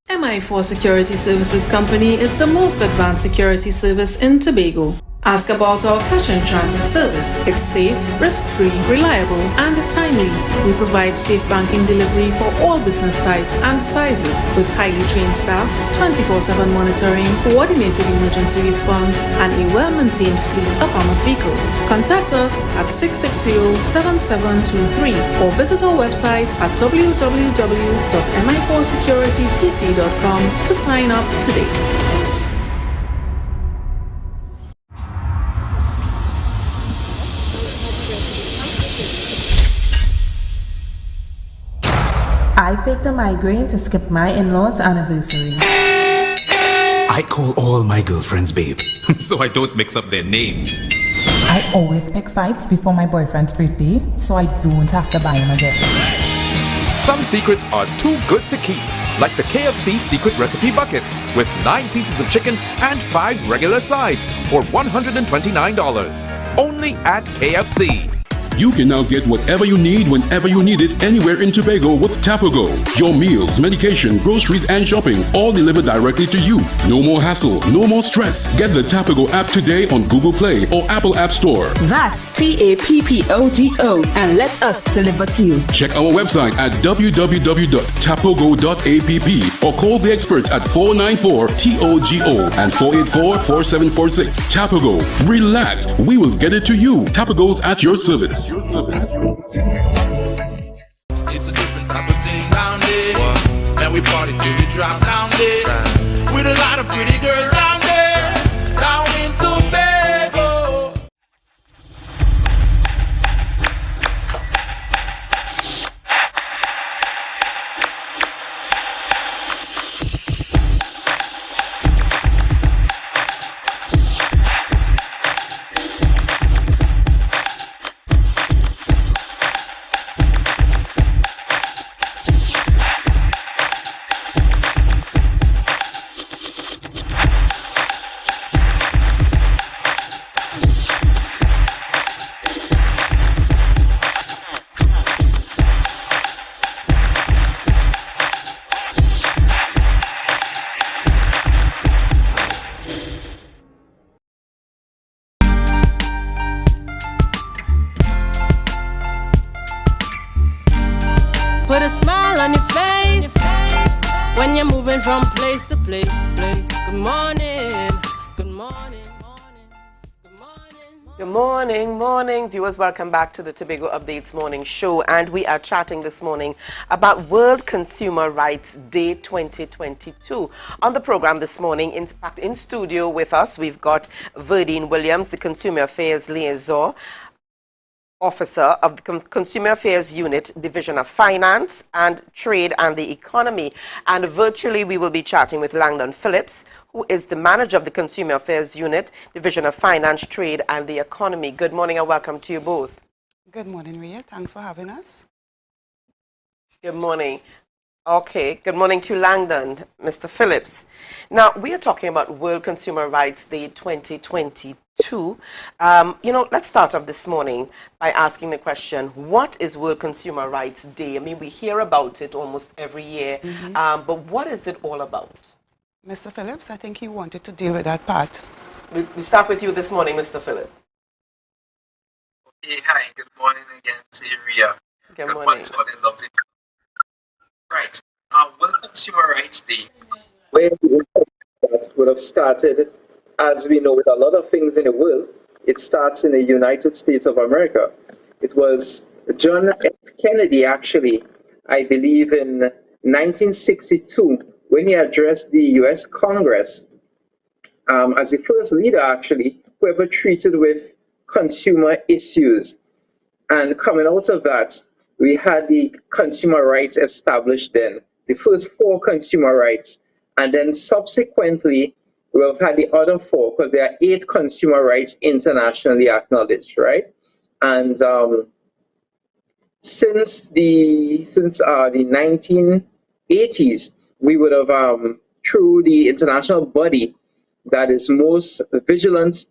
MI4 Security Services Company is the most advanced security service in Tobago. Ask about our cash and transit service. It's safe, risk-free, reliable, and timely. We provide safe banking delivery for all business types and sizes with highly trained staff, 24/7 monitoring, coordinated emergency response, and a well-maintained fleet of armored vehicles. Contact us at 660-7723 or visit our website at www.mi4securitytt.com to sign up today. I faked a migraine to skip my in-laws' anniversary. I call all my girlfriends babe, so I don't mix up their names. I always pick fights before my boyfriend's birthday, so I don't have to buy him a gift. Some secrets are too good to keep, like the KFC secret recipe bucket with 9 pieces of chicken and 5 regular sides for $129. Only at KFC. You can now get whatever you need whenever you need it anywhere in Tobago with Tobago. Your meals, medication, groceries and shopping all delivered directly to you. No more hassle, no more stress. Get the Tobago app today on Google Play or Apple App Store. That's TAPPOGO and let us deliver to you. Check our website at www.tapogo.app or call the experts at 494-TOGO and 484-4746. Tobago. Relax. We will get it to you. Tobago's at your service. It's a different type of thing down there. And we party till we drop down there. With a lot of pretty girls down there. Down in Tobago. a smile on your face when you're moving from place to place. Good morning, good morning. Good morning. Viewers, welcome back to the Tobago Updates Morning Show. And we are chatting this morning about World Consumer Rights Day 2022. On the program this morning, in fact, in studio with us, we've got Verdine Williams, the Consumer Affairs Liaison Officer of the Consumer Affairs Unit, Division of Finance and Trade and the Economy. And virtually we will be chatting with Langdon Phillips, who is the manager of the Consumer Affairs Unit, Division of Finance, Trade and the Economy. Good morning and welcome to you both. Good morning, Ria. Thanks for having us. Good morning. Okay, good morning to Langdon, Mr. Phillips. Now, we are talking about World Consumer Rights Day 2022. Let's start off this morning by asking the question, what is World Consumer Rights Day? I mean, we hear about it almost every year, but what is it all about? Mr. Phillips, I think he wanted to deal with that part. We start with you this morning, Mr. Phillips. Okay, hi, good morning again to you, Ria. Good morning. To all the lovely. Right, World Consumer Rights Day, where that would have started, as we know, with a lot of things in the world, it starts in the United States of America. It was John F. Kennedy, actually, I believe in 1962, when he addressed the U.S. Congress as the first leader, actually, who ever treated with consumer issues. And coming out of that, we had the consumer rights established then, the first 4 consumer rights, and then subsequently we've had the other 4, because there are 8 consumer rights internationally acknowledged, right? And since the 1980s, we would have, through the international body that is most vigilant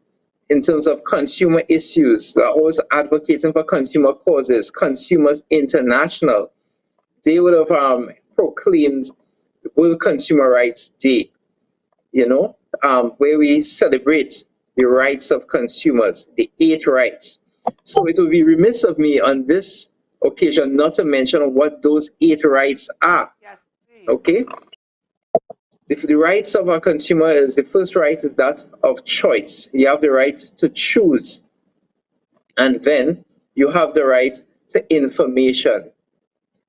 in terms of consumer issues, always advocating for consumer causes, Consumers International, they would have proclaimed World Consumer Rights Day, where we celebrate the rights of consumers, the 8 rights. So it would be remiss of me on this occasion not to mention what those 8 rights are. Yes, okay? The rights of a consumer is, the first right is that of choice. You have the right to choose. And then you have the right to information.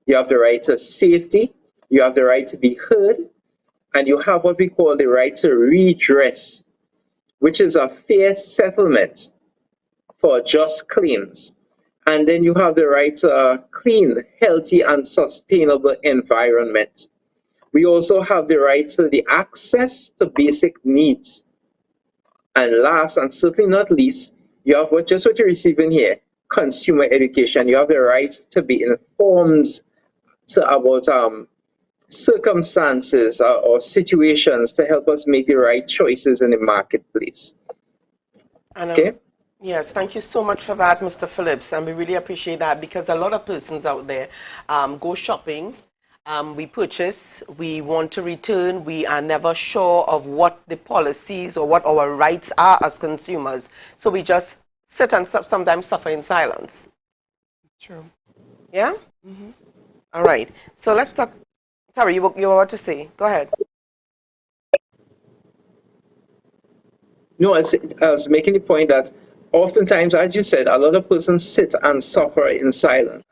You have the right to safety. You have the right to be heard. And you have what we call the right to redress, which is a fair settlement for just claims. And then you have the right to a clean, healthy, and sustainable environment. We also have the right to the access to basic needs. And last, and certainly not least, you have what you're receiving here, consumer education. You have the right to be informed about circumstances or situations to help us make the right choices in the marketplace. Okay? Yes, thank you so much for that, Mr. Phillips. And we really appreciate that, because a lot of persons out there go shopping. We purchase, we want to return, we are never sure of what the policies or what our rights are as consumers. So we just sit and sometimes suffer in silence. True. Yeah? All right. So let's talk. Sorry, you were about to say. Go ahead. No, I was making the point that oftentimes, as you said, a lot of persons sit and suffer in silence.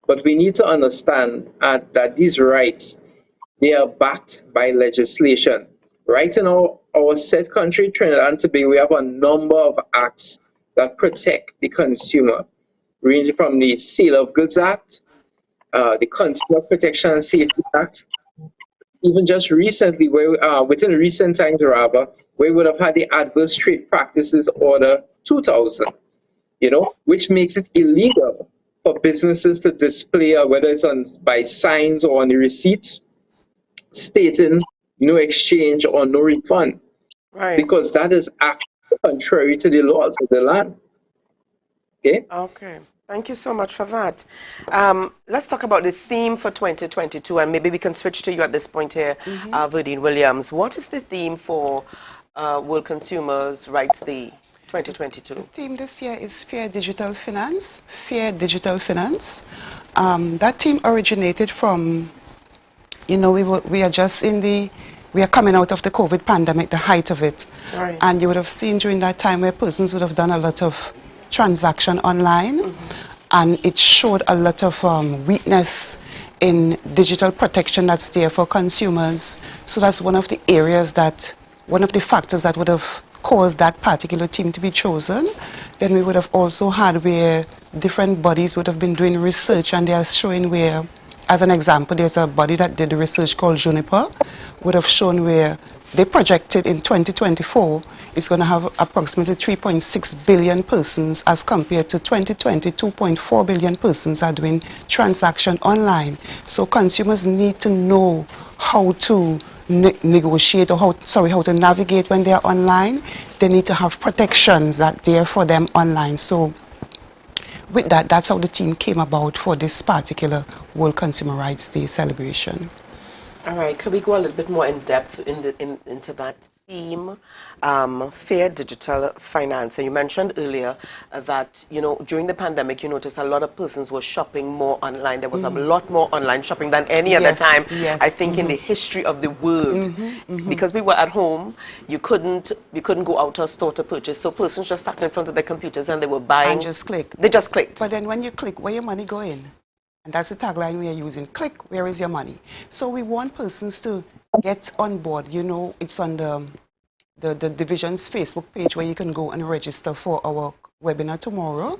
But we need to understand that these rights, they are backed by legislation. Right in our said country, Trinidad and Tobago, we have a number of acts that protect the consumer, ranging from the Sale of Goods Act, the Consumer Protection and Safety Act, even just recently, within recent times rather, we would have had the Adverse Trade Practices Order 2000, which makes it illegal for businesses to display, whether it's by signs or on the receipts, stating no exchange or no refund. Right. Because that is actually contrary to the laws of the land. Okay? Okay. Thank you so much for that. Let's talk about the theme for 2022, and maybe we can switch to you at this point here, Verdine Williams. What is the theme for World Consumers Rights Day 2022? The theme this year is Fair Digital Finance. Fair Digital Finance. That team originated from, we are just we are coming out of the COVID pandemic, the height of it. Right. And you would have seen during that time where persons would have done a lot of transaction online, and it showed a lot of weakness in digital protection that's there for consumers. So that's one of the areas one of the factors that would have caused that particular team to be chosen. Then we would have also had where different bodies would have been doing research, and they are showing where, as an example, there's a body that did the research called Juniper, would have shown where they projected in 2024 it's going to have approximately 3.6 billion persons, as compared to 2020, 2.4 billion persons are doing transaction online. So consumers need to know how to negotiate, or how to navigate when they are online. They need to have protections that there for them online. So with that, that's how the team came about for this particular World Consumer Rights Day celebration. All right, could we go a little bit more in depth into that theme, fair digital finance? And you mentioned earlier that, during the pandemic, you noticed a lot of persons were shopping more online. There was a lot more online shopping than any other time, I think, in the history of the world. Because we were at home, you couldn't go out to a store to purchase. So persons just sat in front of their computers and they were buying. And just click. They just clicked. But then when you click, where your money go in? And that's the tagline we are using. Click, where is your money? So we want persons to get on board. It's on the division's Facebook page where you can go and register for our webinar tomorrow.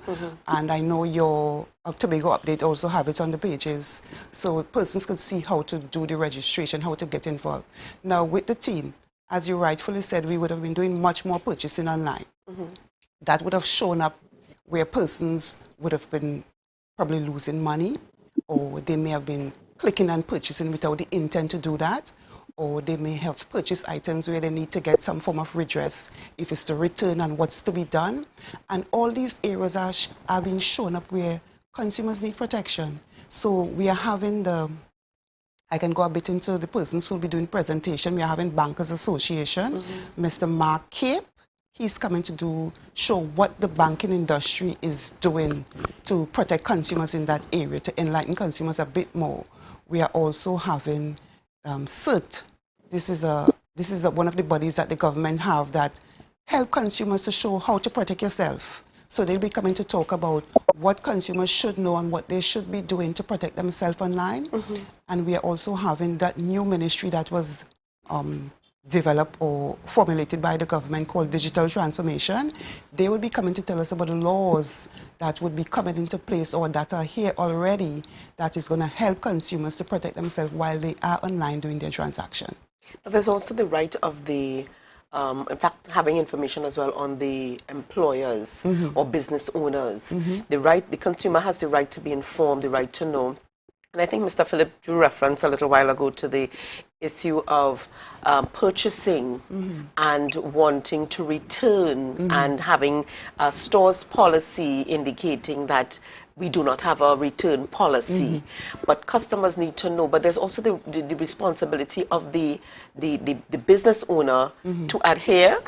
And I know your Tobago update also have it on the pages. So persons could see how to do the registration, how to get involved. Now with the team, as you rightfully said, we would have been doing much more purchasing online. That would have shown up where persons would have been probably losing money, or they may have been clicking and purchasing without the intent to do that, or they may have purchased items where they need to get some form of redress, if it's to return and what's to be done. And all these areas are being shown up where consumers need protection. So we are having I can go a bit into the persons who will be doing presentation. We are having Bankers Association, Mr. Mark Cape. He's coming to show what the banking industry is doing to protect consumers in that area, to enlighten consumers a bit more. We are also having CERT. This is one of the bodies that the government have that help consumers to show how to protect yourself. So they'll be coming to talk about what consumers should know and what they should be doing to protect themselves online. And we are also having that new ministry that was developed or formulated by the government called Digital Transformation. They will be coming to tell us about the laws that would be coming into place or that are here already that is going to help consumers to protect themselves while they are online doing their transaction. But there's also the right of the, in fact, having information as well on the employers or business owners. The consumer has the right to be informed, the right to know. And I think Mr. Philip drew reference a little while ago to the issue of purchasing and wanting to return and having a store's policy indicating that we do not have a return policy. But customers need to know. But there's also the responsibility of the business owner to adhere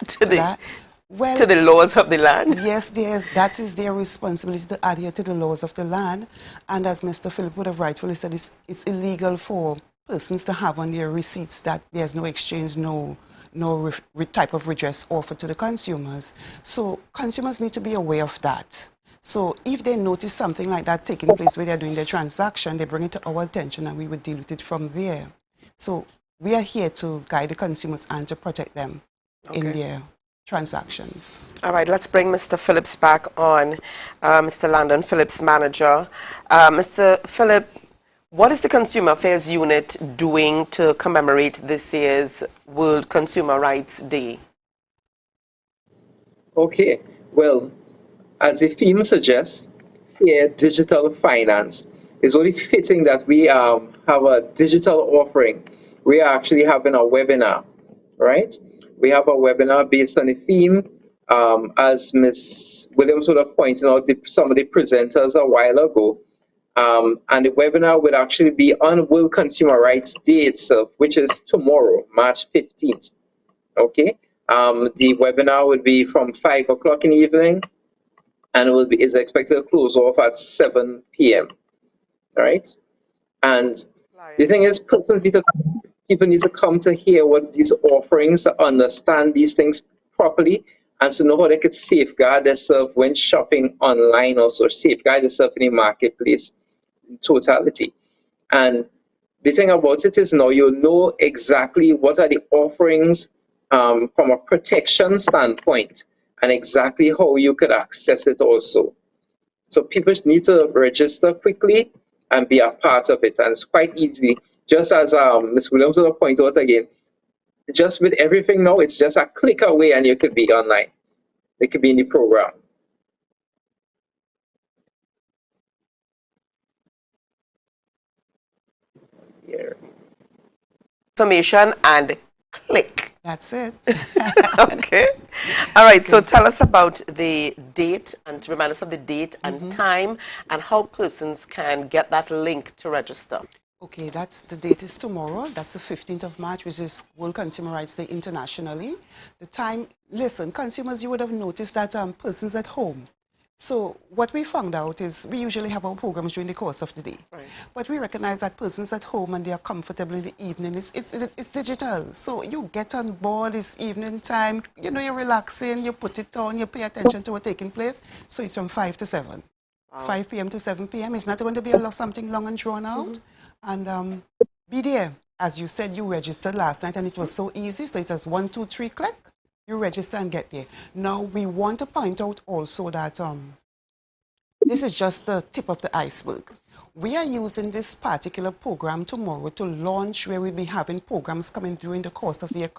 to the laws of the land. Yes, that is their responsibility to adhere to the laws of the land. And as Mr. Philip would have rightfully said, it's illegal for persons to have on their receipts that there's no exchange, no type of redress offered to the consumers. So consumers need to be aware of that. So if they notice something like that taking place where they're doing their transaction, they bring it to our attention and we would deal with it from there. So we are here to guide the consumers and to protect them in their transactions. All right, let's bring Mr. Phillips back on, Mr. Landon Phillips, manager. Mr. Phillip, what is the Consumer Affairs Unit doing to commemorate this year's World Consumer Rights Day? Okay, well, as the theme suggests, fair digital finance, is only fitting that we have a digital offering. We are actually having a webinar, right? We have a webinar based on the theme, as Ms. Williams would have pointed out some of the presenters a while ago. And the webinar would actually be on World Consumer Rights Day itself, which is tomorrow, March 15th. Okay? The webinar would be from 5 o'clock in the evening, and is expected to close off at 7 p.m. right? And the thing is, people need to come to hear what's these offerings, to understand these things properly, and to know how they could safeguard themselves when shopping online, also safeguard themselves in the marketplace in totality. And the thing about it is now you know exactly what are the offerings from a protection standpoint, and exactly how you could access it also. So people need to register quickly and be a part of it. And it's quite easy. Just as Ms. Williams will point out again, just with everything now, it's just a click away and you could be online. It could be in the program. Here. Information and click. That's it. Okay. All right. So tell us about the date, and remind us of the date and time, and how persons can get that link to register. Okay, the date is tomorrow. That's the 15th of March, which is World Consumer Rights Day internationally. The time, listen, consumers, you would have noticed that persons at home. So what we found out is we usually have our programs during the course of the day. Right. But we recognize that persons at home and they are comfortable in the evening. It's digital. So you get on board this evening time, you know, you're relaxing, you put it on, you pay attention to what's taking place. So it's from 5 to 7. Wow. 5 p.m. to 7 p.m. It's not going to be something long and drawn out. And be there. As you said, you registered last night and it was so easy. So it was 1, 2, 3 click. You register and get there. Now, we want to point out also that this is just the tip of the iceberg. We are using this particular program tomorrow to launch, where we'll be having programs coming through in the course of the year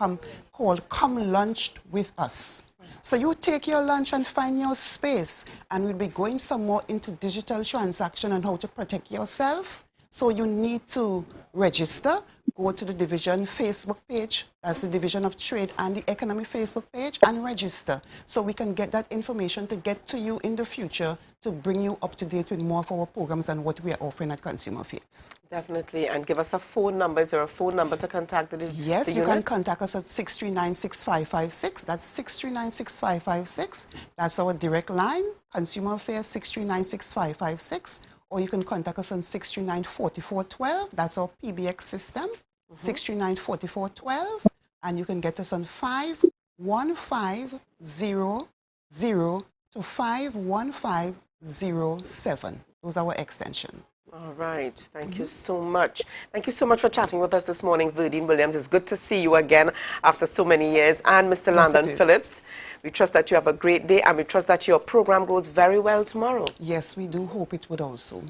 called Come Lunch with Us. So you take your lunch and find your space, and we'll be going some more into digital transaction and how to protect yourself. So you need to register. Go to the division Facebook page, that's the Division of Trade and the Economy Facebook page, and register. So we can get that information to get to you in the future to bring you up to date with more of our programs and what we are offering at Consumer Affairs. Definitely. And give us a phone number. Is there a phone number to contact the Yes, you can contact us at 639-6556. That's 639-6556. That's our direct line, Consumer Affairs 639-6556. Or you can contact us on 639-4412. That's our PBX system, 639-4412. And you can get us on 51500 to 51507. Those are our extension. All right. Thank you so much. Thank you so much for chatting with us this morning, Verdine Williams. It's good to see you again after so many years. And Mr. Landon Phillips. We trust that you have a great day, and we trust that your program goes very well tomorrow. Yes, we do hope it would also.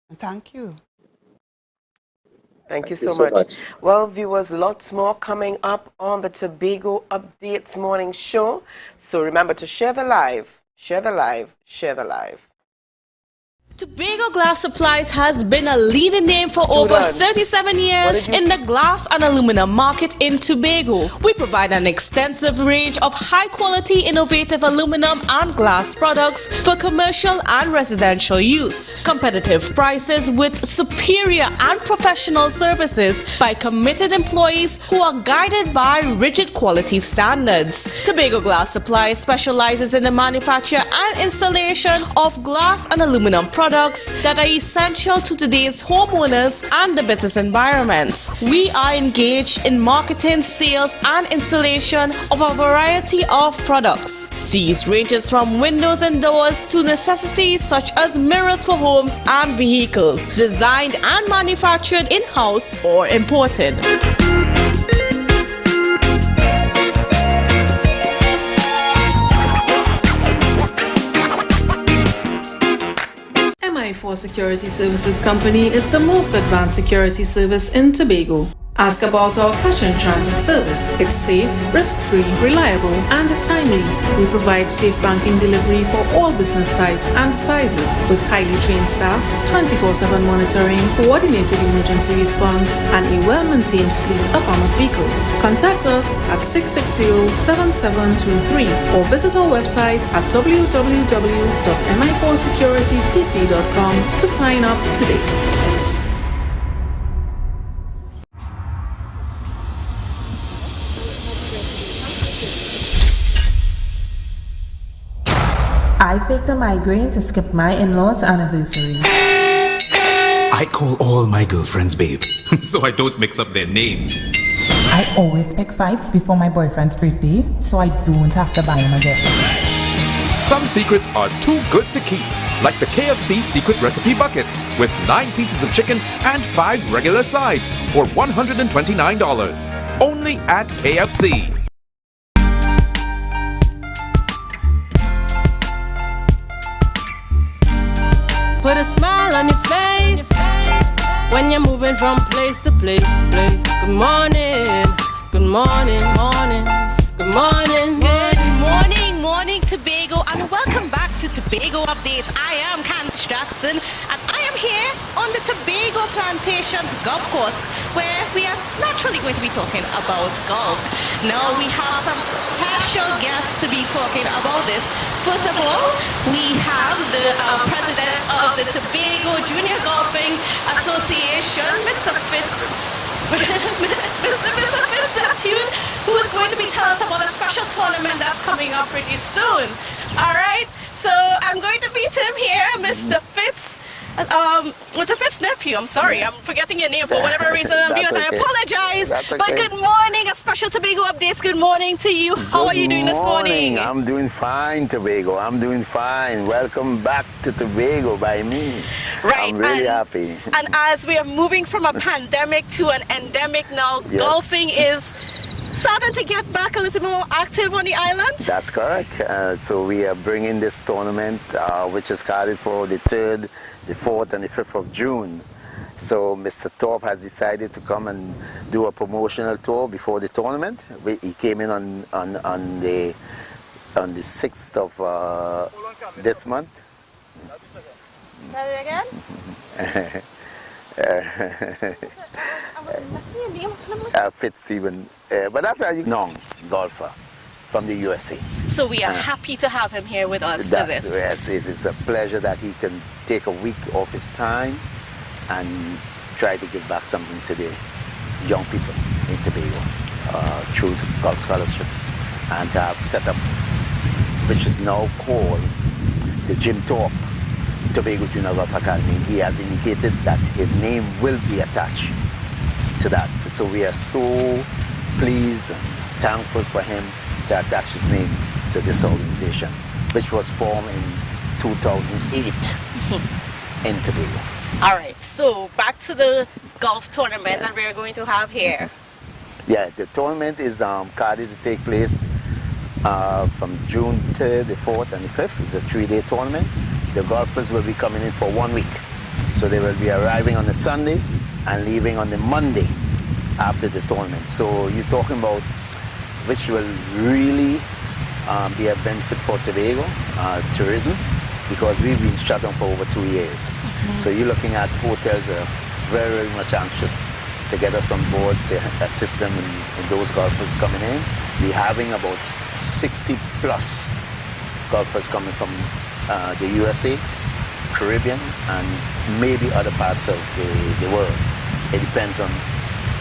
And thank you. Thank you so much. Well, viewers, lots more coming up on the Tobago Updates morning show. So remember to share the live, share the live, share the live. Tobago Glass Supplies has been a leading name for over 37 years in the glass and aluminum market in Tobago. We provide an extensive range of high-quality, innovative aluminum and glass products for commercial and residential use. Competitive prices with superior and professional services by committed employees who are guided by rigid quality standards. Tobago Glass Supplies specializes in the manufacture and installation of glass and aluminum products that are essential to today's homeowners and the business environment. We are engaged in marketing, sales, and installation of a variety of products. These ranges from windows and doors to necessities such as mirrors for homes and vehicles, designed and manufactured in-house or imported. MI4 Security Services Company is the most advanced security service in Tobago. Ask about our cash and transit service. It's safe, risk-free, reliable, and timely. We provide safe banking delivery for all business types and sizes with highly trained staff, 24/7 monitoring, coordinated emergency response, and a well-maintained fleet of armored vehicles. Contact us at 660-7723 or visit our website at www.mi4securitytt.com to sign up today. I faked a migraine to skip my in-laws' anniversary. I call all my girlfriends babe, so I don't mix up their names. I always pick fights before my boyfriend's birthday, so I don't have to buy him a gift. Some secrets are too good to keep, like the KFC secret recipe bucket with 9 pieces of chicken and 5 regular sides for $129. Only at KFC. Put a smile on your face when you're moving from place to place. Good morning, good morning, morning, good morning. Good morning, morning Tobago, and welcome back to Tobago Updates. I am Candice Jackson, and I am here on the Tobago Plantations Golf Course, where we are naturally going to be talking about golf. Now we have some special guests to be talking about this. First of all, we have the president of the Tobago Junior Golfing Association, Mr. Fitz. Mr. Fitzgerald, who is going to be telling us about a special tournament that's coming up pretty soon. All right, so I'm going to meet him here, Mr. Fitz. Mr. Fitz's nephew, I'm sorry, I'm forgetting your name for whatever reason. Viewers, I apologize. Okay. But good morning, a special Tobago Updates. Good morning to you. How are you doing this morning? I'm doing fine, Tobago. I'm doing fine. Welcome back to Tobago by me. Right. I'm really happy. And as we are moving from a pandemic to an endemic now, Yes. golfing is starting to get back a little more active on the island. That's correct. So we are bringing this tournament, which is scheduled for the 3rd, the 4th, and the 5th of June. So Mr. Thorpe has decided to come and do a promotional tour before the tournament. He came in on the 6th of this month. Tell it again. Fitz Stephen, but that's a young golfer from the USA. So we are happy to have him here with us for this. Yes, it is a pleasure that he can take a week off his time and try to give back something to the young people in Tobago through golf scholarships, and to have set up, which is now called the Jim Thorpe Tobago Junior Golf Academy. He has indicated that his name will be attached to that. So we are so pleased and thankful for him to attach his name to this organization, which was formed in 2008 in Tobago. All right, so back to the golf tournament that we're going to have here. Yeah, the tournament is scheduled to take place from June 3rd, the 4th, and the 5th. It's a 3-day tournament. The golfers will be coming in for 1 week. So they will be arriving on the Sunday and leaving on the Monday after the tournament. So you're talking about which will really be a benefit for Tobago tourism, because we've been shut down for over 2 years. So you're looking at hotels that are very, very much anxious to get us on board to assist them in those golfers coming in. We're having about 60 plus golfers coming from the USA, Caribbean, and maybe other parts of the world. It depends on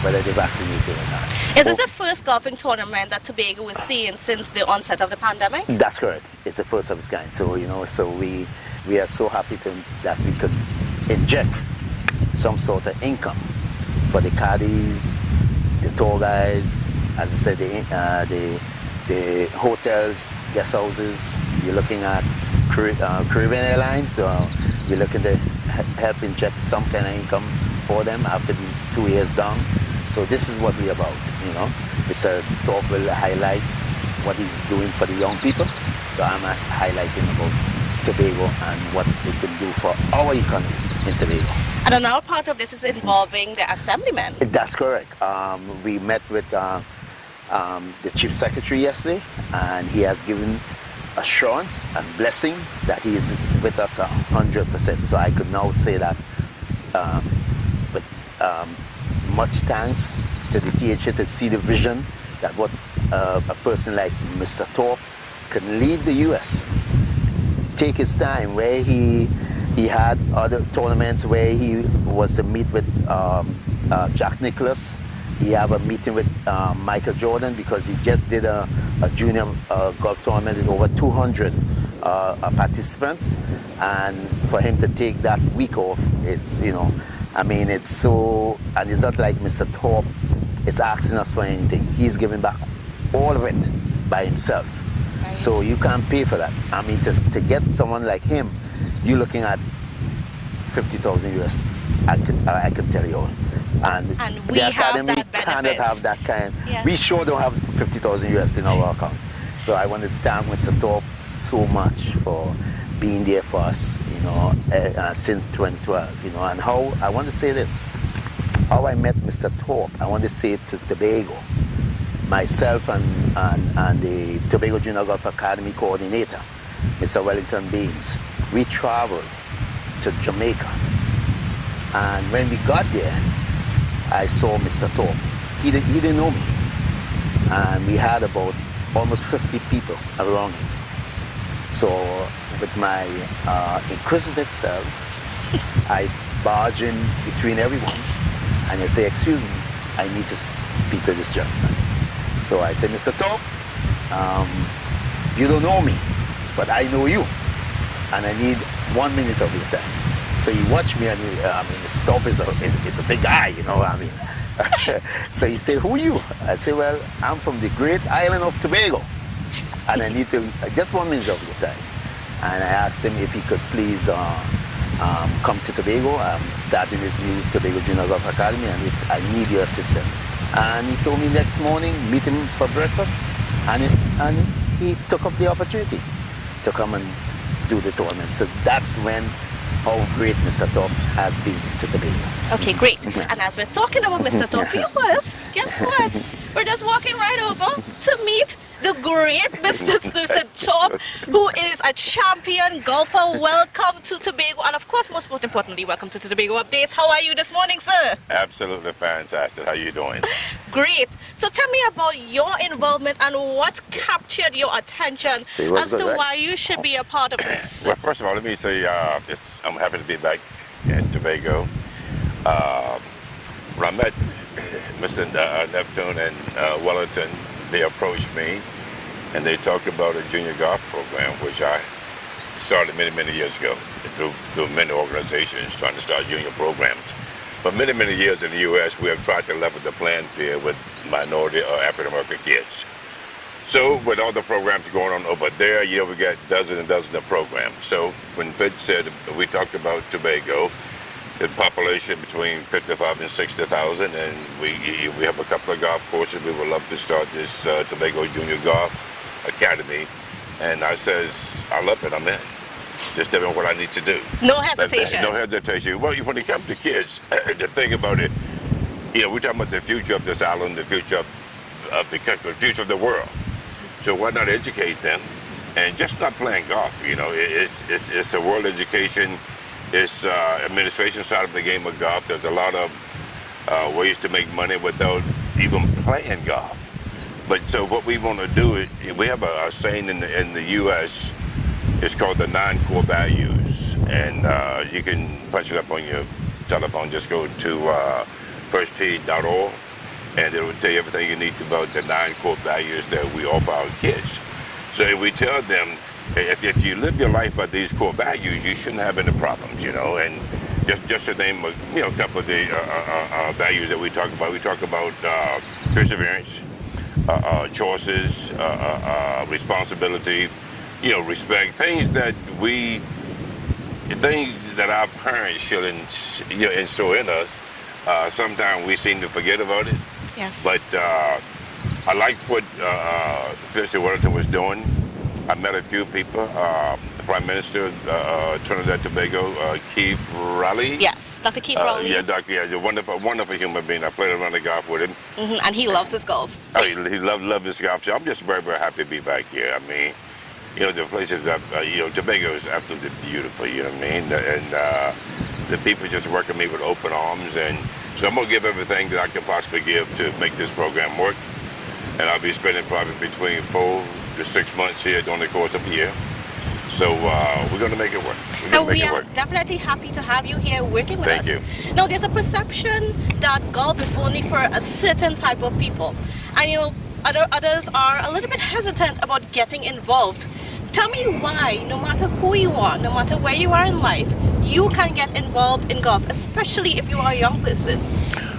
whether they're vaccinated or not. Is this the first golfing tournament that Tobago is seeing since the onset of the pandemic? That's correct. It's the first of its kind. So so we are so happy that we could inject some sort of income for the caddies, the tour guys, as I said, the hotels, guest houses. You're looking at Caribbean Airlines. We're looking to help inject some kind of income for them after being 2 years down. So this is what we're about, Mr. Thorpe will highlight what he's doing for the young people. So I'm highlighting about Tobago and what it can do for our economy in Tobago. And another part of this is involving the assemblyman. That's correct. We met with the Chief Secretary yesterday, and he has given assurance and blessing that he is with us 100%. So I could now say that with much thanks to the THA to see the vision that what a person like Mr. Thorpe can leave the U.S., take his time, where he had other tournaments where he was to meet with Jack Nicklaus. He have a meeting with Michael Jordan, because he just did a junior golf tournament with over 200 participants, and for him to take that week off is, I mean, it's so, and it's not like Mr. Thorpe is asking us for anything. He's giving back all of it by himself. Right. So you can't pay for that. I mean, to get someone like him, you're looking at 50,000 US. I could tell you all. And we the academy have that cannot benefit. have that kind. Yes. We sure don't have 50,000 US in our account. So I want to thank Mr. Thorpe so much for being there for us, you know, since 2012, you know. And how, I want to say this, how I met Mr. Thorpe, I want to say it to Tobago. Myself and the Tobago Junior Golf Academy coordinator, Mr. Wellington Baines, we traveled to Jamaica. And when we got there, I saw Mr. Thorpe. He didn't know me. And we had about almost 50 people around him. So with my inquisitive self, I barge in between everyone and I say, excuse me, I need to speak to this gentleman. So I said, Mr. Thorpe, you don't know me, but I know you. And I need 1 minute of your time. So he watched me and I mean, Mr. Thorpe is a big guy, you know, I mean. So he said, who are you? I said, well, I'm from the great island of Tobago. And I need to, just 1 minute of your time. And I asked him if he could please come to Tobago. I'm starting this new Tobago Junior Golf Academy and I need your assistance. And he told me next morning, meet him for breakfast. And he took up the opportunity to come and do the tournament. So that's when how great Mr. Thorpe has been to Tobago. Okay, great. And as we're talking about Mr. Thorpe, viewers, guess what? We're just walking right over to meet the great Mr. Thorpe, who is a champion golfer. Welcome to Tobago. And of course, most importantly, welcome to Tobago Updates. How are you this morning, sir? Absolutely fantastic. How you doing? Great. So tell me about your involvement and what captured your attention as to why you should be a part of this. Well, first of all, let me say I'm happy to be back in Tobago. When I met Mr. Neptune and Wellington, they approached me and they talked about a junior golf program, which I started many years ago through many organizations trying to start junior programs. For many years in the U.S., we have tried to level the playing field with minority or African American kids. So with all the programs going on over there, you know, we got dozens and dozens of programs. So when Fitz said, we talked about Tobago, the population between 55 and 60,000, and we have a couple of golf courses. We would love to start this Tobago Junior Golf Academy. And I says, I love it, I'm in. Just tell me what I need to do. No hesitation. No hesitation. Well, when it comes to kids, the thing about it, you know, we're talking about the future of this island, the future of the country, the future of the world. So why not educate them and just not playing golf? You know, it's a world education. It's administration side of the game of golf. There's a lot of ways to make money without even playing golf. But so what we want to do is, we have a saying in the U.S. It's called the 9 core values, and you can punch it up on your telephone. Just go to firsttee.org, and it will tell you everything you need about the 9 core values that we offer our kids. So we tell them, if you live your life by these core values, you shouldn't have any problems, you know. And just to name a couple of the values that we talk about perseverance, choices, responsibility, you know, respect, things that our parents should instill in us. Sometimes we seem to forget about it. Yes. But I like what Mr. Wellington was doing. I met a few people. The Prime Minister of Trinidad and Tobago, Keith Raleigh. Yes, Dr. Keith Raleigh. Yeah, Dr. Yeah, he's a wonderful human being. I played around the golf with him. And he loves his golf. Oh, he loves his golf. So I'm just very happy to be back here. I mean, you know, the place is, Tobago is absolutely beautiful, you know what I mean? And the people just welcome me with open arms. And so I'm going to give everything that I can possibly give to make this program work. And I'll be spending probably between 4 to 6 months here during the course of the year. So we're going to make it work. And we are definitely happy to have you here working with us. Thank you. Now, there's a perception that golf is only for a certain type of people. And, you know, others are a little bit hesitant about getting involved. Tell me why, no matter who you are, no matter where you are in life, you can get involved in golf, especially if you are a young person.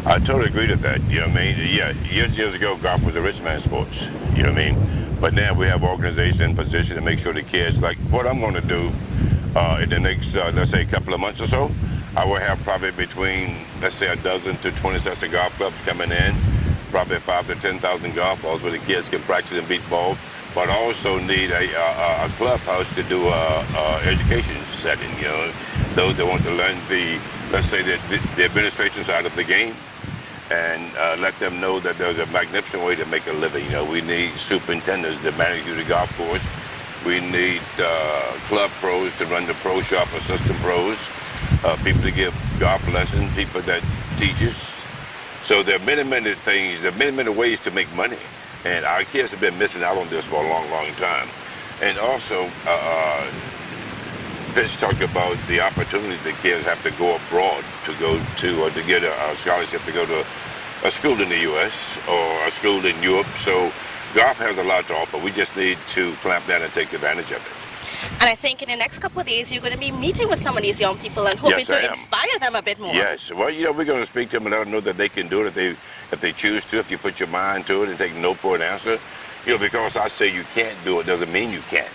I totally agree with that. You know what I mean? Yeah, years ago, golf was a rich man's sports. You know what I mean? But now we have organization in position to make sure the kids, like what I'm going to do in the next, let's say, couple of months or so, I will have probably between, let's say, a dozen to 20 sets of golf clubs coming in, probably 5,000 to 10,000 golf balls where the kids can practice and beat balls. But I also need a clubhouse to do a education setting. You know, those that want to learn the, let's say, the administration side of the game, and let them know that there's a magnificent way to make a living. You know, we need superintendents to manage the golf course. We need club pros to run the pro shop, assistant pros, people to give golf lessons, people that teachers. So there are many things, there are many ways to make money. And our kids have been missing out on this for a long time. And also, Fitz talked about the opportunity that kids have to go abroad to go to, or to get a scholarship to go to a school in the U.S. or a school in Europe. So golf has a lot to offer. We just need to clamp down and take advantage of it. And I think in the next couple of days, you're going to be meeting with some of these young people and hoping to inspire them a bit more. Yes. Well, you know, we're going to speak to them and let them know that they can do it if they choose to, if you put your mind to it and take no for an answer. You know, because I say you can't do it doesn't mean you can't.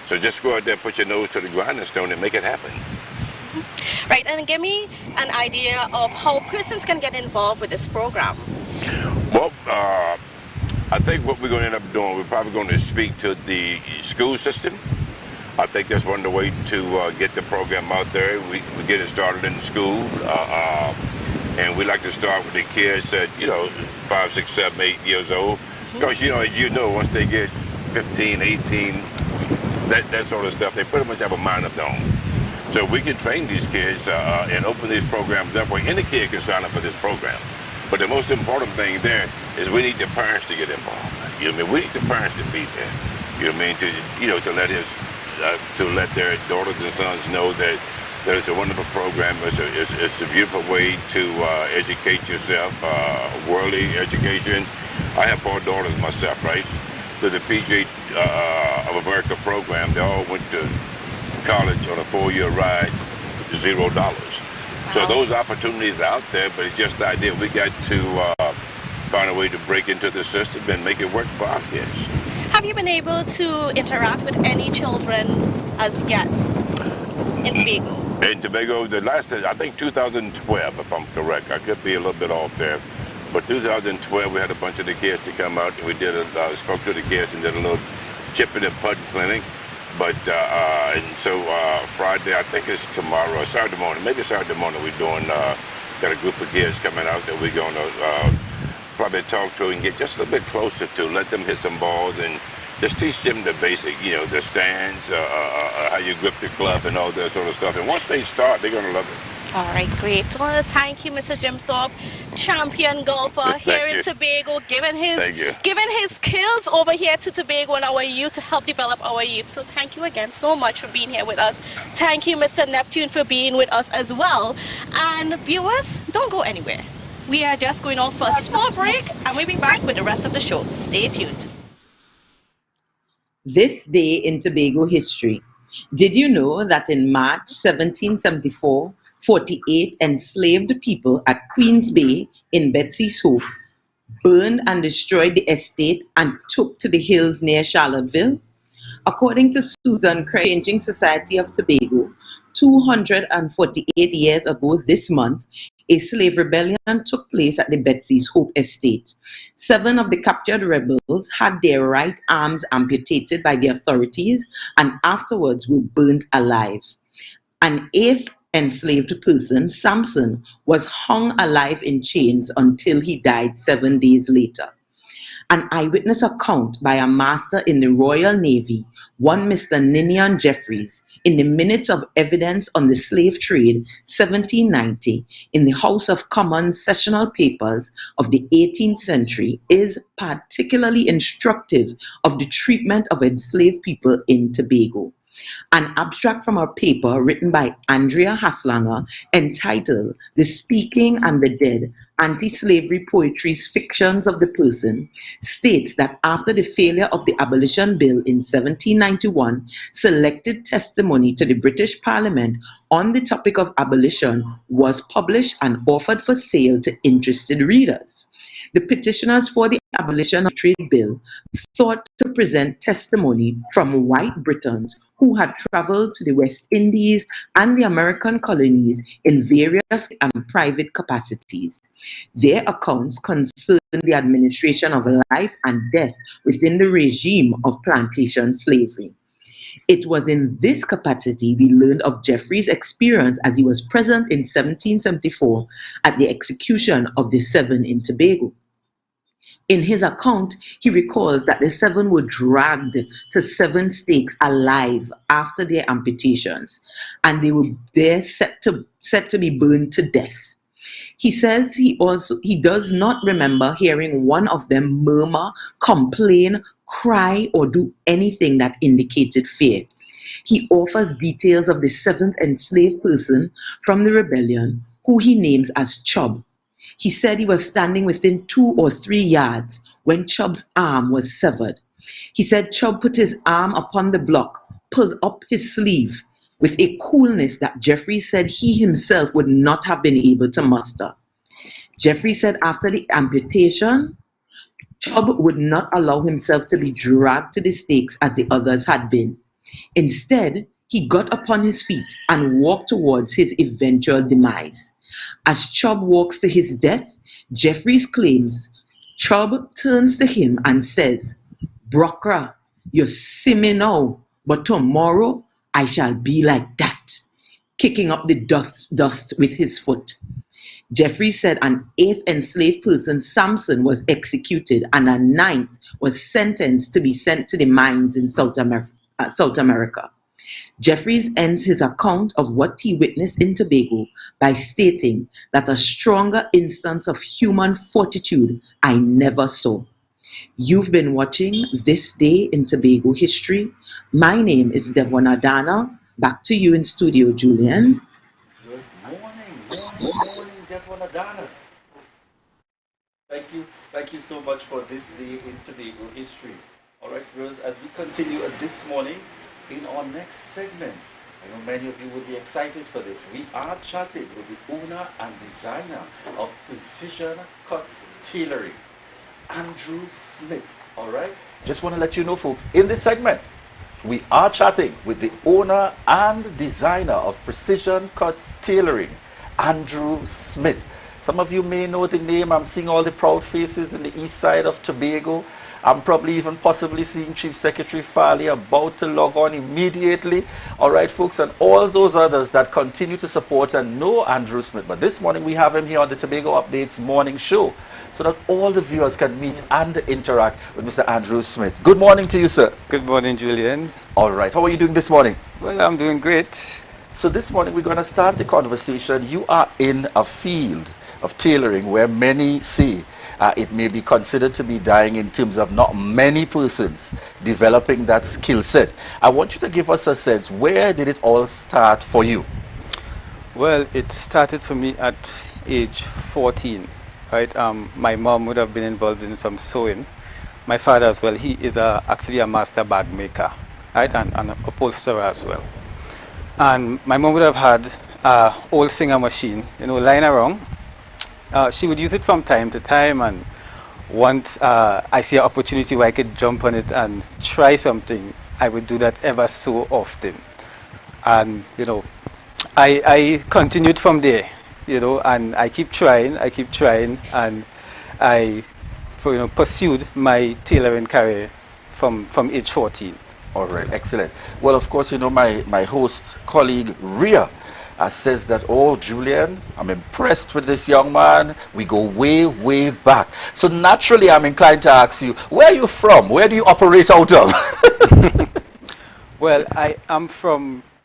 So just go out there, put your nose to the grinding stone and make it happen. Right, and give me an idea of how persons can get involved with this program. Well, I think what we're going to end up doing, we're probably going to speak to the school system. I think that's one of the ways to get the program out there. We get it started in school, and we like to start with the kids at, you know, 5, 6, 7, 8 years old. Because, you know, as you know, once they get 15, 18, that sort of stuff, they pretty much have a mind of their own. So we can train these kids and open these programs up where any kid can sign up for this program. But the most important thing there is we need the parents to get involved. You know what I mean? We need the parents to be there. You know what I mean? To let their daughters and sons know that there's a wonderful program. It's a beautiful way to educate yourself, worldly education. I have 4 daughters myself, right? So the PJ of America program, they all went to college on a 4-year ride, $0. So those opportunities are out there, but it's just the idea. We got to find a way to break into the system and make it work for our kids. Have you been able to interact with any children as guests in Tobago? In Tobago, the last, I think 2012, if I'm correct. I could be a little bit off there. But 2012, we had a bunch of the kids to come out, and we did spoke to the kids and did a little chipping and putting clinic. But, and so Friday, I think it's tomorrow, or Saturday morning, maybe Saturday morning, we're doing, got a group of kids coming out that we're going to probably talk to and get just a bit closer to, let them hit some balls and just teach them the basic, you know, the stands, how you grip the club and all that sort of stuff. And once they start, they're going to love it. All right, great. So I want to thank you, Mr. Jim Thorpe, champion golfer here in Tobago, giving his skills over here to Tobago and our youth to help develop our youth. So thank you again so much for being here with us. Thank you, Mr. Neptune, for being with us as well. And viewers, don't go anywhere. We are just going off for a small break, and we'll be back with the rest of the show. Stay tuned. This day in Tobago history. Did you know that in March 1774, 48 enslaved people at Queens Bay in Betsy's Hope burned and destroyed the estate and took to the hills near Charlottesville? According to Susan Craig, Changing Society of Tobago, 248 years ago this month, a slave rebellion took place at the Betsy's Hope estate. 7 of the captured rebels had their right arms amputated by the authorities and afterwards were burnt alive. An 8th enslaved person, Samson, was hung alive in chains until he died 7 days later. An eyewitness account by a master in the Royal Navy, one Mr. Ninian Jeffries, in the Minutes of Evidence on the Slave Trade, 1790, in the House of Commons sessional papers of the 18th century, is particularly instructive of the treatment of enslaved people in Tobago. An abstract from a paper written by Andrea Haslanger entitled The Speaking and the Dead, Anti-Slavery Poetry's Fictions of the Person, states that after the failure of the Abolition Bill in 1791, selected testimony to the British Parliament on the topic of abolition was published and offered for sale to interested readers. The petitioners for the abolition of trade bill sought to present testimony from white Britons who had traveled to the West Indies and the American colonies in various and private capacities. Their accounts concerned the administration of life and death within the regime of plantation slavery. It was in this capacity we learned of Jeffrey's experience as he was present in 1774 at the execution of the 7 in Tobago. In his account, he recalls that the 7 were dragged to 7 stakes alive after their amputations, and they were there set to be burned to death. He says he does not remember hearing one of them murmur, complain, cry, or do anything that indicated fear. He offers details of the 7th enslaved person from the rebellion, who he names as Chubb. He said he was standing within 2 or 3 yards when Chubb's arm was severed. He said Chubb put his arm upon the block, pulled up his sleeve with a coolness that Jeffrey said he himself would not have been able to muster. Jeffrey said after the amputation, Chubb would not allow himself to be dragged to the stakes as the others had been. Instead, he got upon his feet and walked towards his eventual demise. As Chubb walks to his death, Jeffries claims Chubb turns to him and says, "Brockra, you see me now, but tomorrow I shall be like that," kicking up the dust with his foot. Jeffries said an 8th enslaved person, Samson, was executed and a 9th was sentenced to be sent to the mines in South America. Jeffries ends his account of what he witnessed in Tobago by stating that a stronger instance of human fortitude I never saw. You've been watching This Day in Tobago History. My name is Devon Adana. Back to you in studio, Julian. Good morning, Devon Adana. Thank you so much for This Day in Tobago History. All right, viewers, as we continue this morning, in our next segment, I know many of you will be excited for this. We are chatting with the owner and designer of Precision Cuts Tailoring, Andrew Smith. All right? Just want to let you know, folks, in this segment, we are chatting with the owner and designer of Precision Cuts Tailoring, Andrew Smith. Some of you may know the name. I'm seeing all the proud faces in the east side of Tobago. I'm probably even possibly seeing Chief Secretary Farley about to log on immediately. All right, folks, and all those others that continue to support and know Andrew Smith. But this morning we have him here on the Tobago Updates morning show so that all the viewers can meet and interact with Mr. Andrew Smith. Good morning to you, sir. Good morning, Julian. All right, how are you doing this morning? Well, I'm doing great. So this morning we're going to start the conversation. You are in a field of tailoring where many say it may be considered to be dying in terms of not many persons developing that skill set. I want you to give us a sense, where did it all start for you? Well, it started for me at age 14, right? My mom would have been involved in some sewing. My father as well, he is actually a master bag maker, right? And an upholsterer as well. And my mom would have had an old Singer machine, lying around. She would use it from time to time, and once I see an opportunity where I could jump on it and try something, I would do that ever so often. And I continued from there, and I keep trying, and I pursued my tailoring career from age 14. All right, excellent. Well, of course, my host colleague Ria says that, "Oh, Julian, I'm impressed with this young man. We go way, way back." So naturally, I'm inclined to ask you, where are you from? Where do you operate out of? Well, I am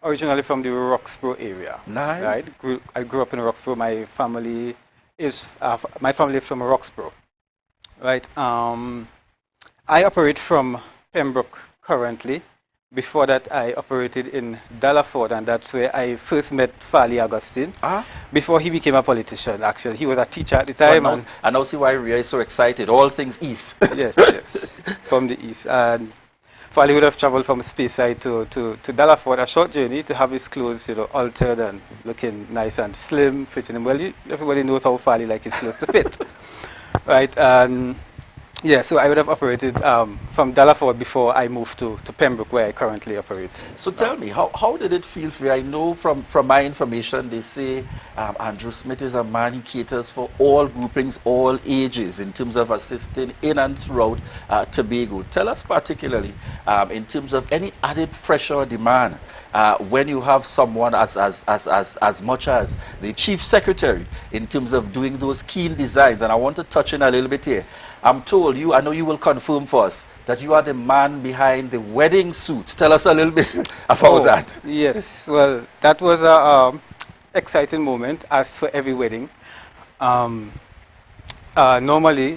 originally from the Roxborough area. Nice. Right? I grew up in Roxborough. My family is from Roxborough. Right. I operate from Pembroke currently, Before that, I operated in Dallaford, and that's where I first met Fali Augustine. Before he became a politician, actually. He was a teacher at the time. So I now see why Ria is so excited. All things east. Yes, yes, from the east. And Fali would have traveled from Speyside to Dallaford, a short journey, to have his clothes, altered and looking nice and slim, fitting him well. Everybody knows how Fali like his clothes to fit, right? And yeah, so I would have operated from Dallaford before I moved to Pembroke, where I currently operate. So tell me, how did it feel for you? I know from my information, they say Andrew Smith is a man who caters for all groupings, all ages, in terms of assisting in and throughout Tobago. Tell us particularly, in terms of any added pressure or demand, when you have someone as much as the Chief Secretary, in terms of doing those keen designs. And I want to touch in a little bit here. I'm told you, I know you will confirm for us, that you are the man behind the wedding suits. Tell us a little bit about that. Yes, well, that was a exciting moment, as for every wedding. Normally,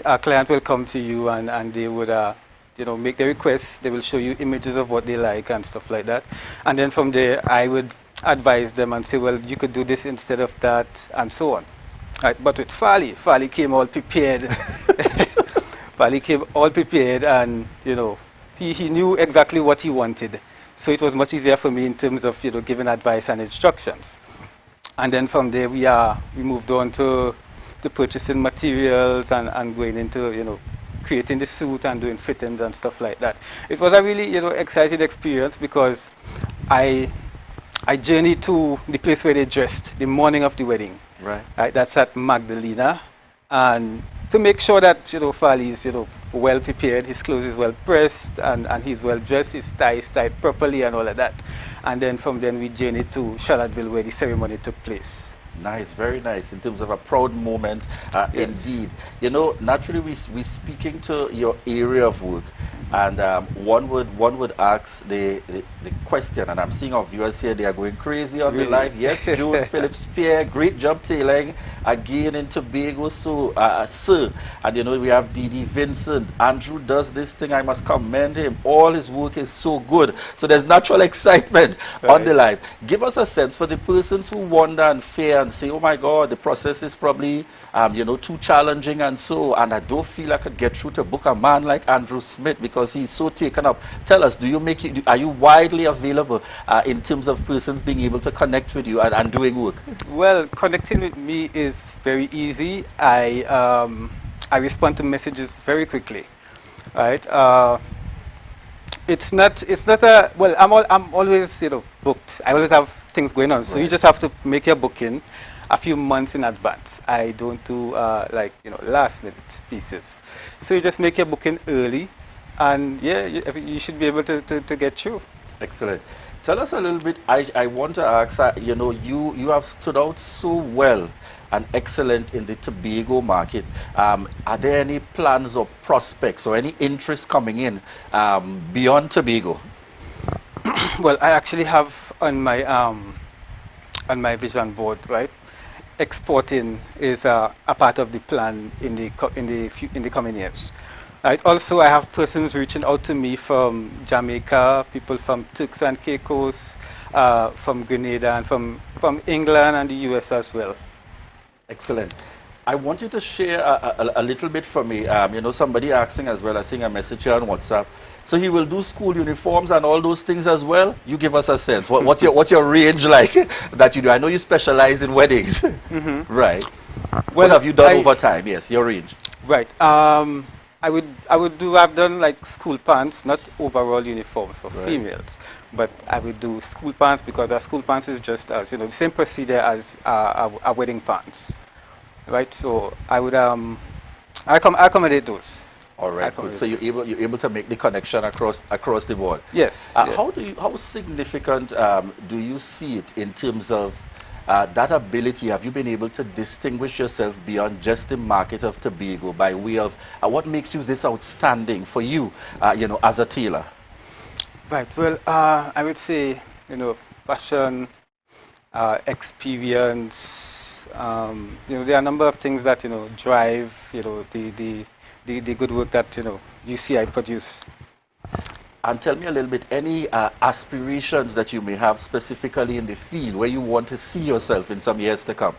a client will come to you and they would make their requests. They will show you images of what they like and stuff like that. And then from there, I would advise them and say, well, you could do this instead of that, and so on. Right, but with Fali came all prepared. Fali came all prepared, and he knew exactly what he wanted. So it was much easier for me in terms of giving advice and instructions. And then from there we moved on to purchasing materials and going into creating the suit and doing fittings and stuff like that. It was a really exciting experience, because I journeyed to the place where they dressed the morning of the wedding. Right, that's at Magdalena, and to make sure that Fali is well prepared, his clothes is well pressed, and he's well dressed, his tie is tied properly, and all of that. And then from then we journeyed to Charlottesville, where the ceremony took place. Nice, very nice, in terms of a proud moment, Yes. indeed. Naturally we're speaking to your area of work, and one would ask the question, and I'm seeing our viewers here, they are going crazy on the Really? live. Yes, June Phillips Pierre, great job tailing again in Tobago, so sir. And we have Didi Vincent. Andrew does this thing, I must commend him. All his work is so good. So there's natural excitement on the live. Give us a sense for the persons who wonder and fear and say, oh my God, the process is probably too challenging, and I don't feel I could get through to book a man like Andrew Smith because he's so taken up. Tell us, are you widely available in terms of persons being able to connect with you and doing work? Well, connecting with me is very easy. I respond to messages very quickly, right? It's not a, well, I'm always booked. I always have things going on, so you just have to make your booking a few months in advance. I don't do last minute pieces, so you just make your booking early, and yeah, you should be able to get through. Excellent. Tell us a little bit. I want to ask, you have stood out so well and excellent in the Tobago market. Are there any plans or prospects or any interest coming in beyond Tobago? Well, I actually have on my vision board, right? Exporting is a part of the plan in the coming years. Right. Also, I have persons reaching out to me from Jamaica, people from Turks and Caicos, from Grenada, and from England and the US as well. Excellent. I want you to share a little bit for me. Somebody asking as well, I seeing a message here on WhatsApp. So he will do school uniforms and all those things as well? You give us a sense. What's your range like that you do? I know you specialize in weddings. Mm-hmm. Right. Well, what have you done over time? Yes, your range. Right. I've done like school pants, not overall uniforms for females, but I would do school pants, because our school pants is just as the same procedure as our wedding pants, right? So I would accommodate those. All right, good. So you're able to make the connection across the board. Yes. Yes. How significant do you see it in terms of that ability? Have you been able to distinguish yourself beyond just the market of Tobago by way of what makes you this outstanding for you, as a tailor? Right. Well, I would say passion, experience. There are a number of things that drive the good work that you see I produce. And tell me a little bit, any aspirations that you may have specifically in the field where you want to see yourself in some years to come?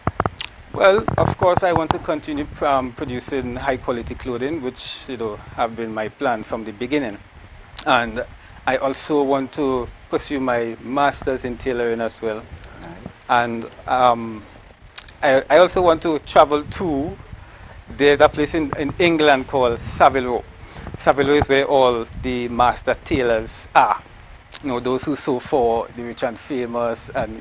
Well, of course, I want to continue producing high-quality clothing, which have been my plan from the beginning. And I also want to pursue my master's in tailoring as well. Nice. And I also want to travel to, there's a place in England called Savile Row. Savile Row is where all the master tailors are. Those who sew for the rich and famous, and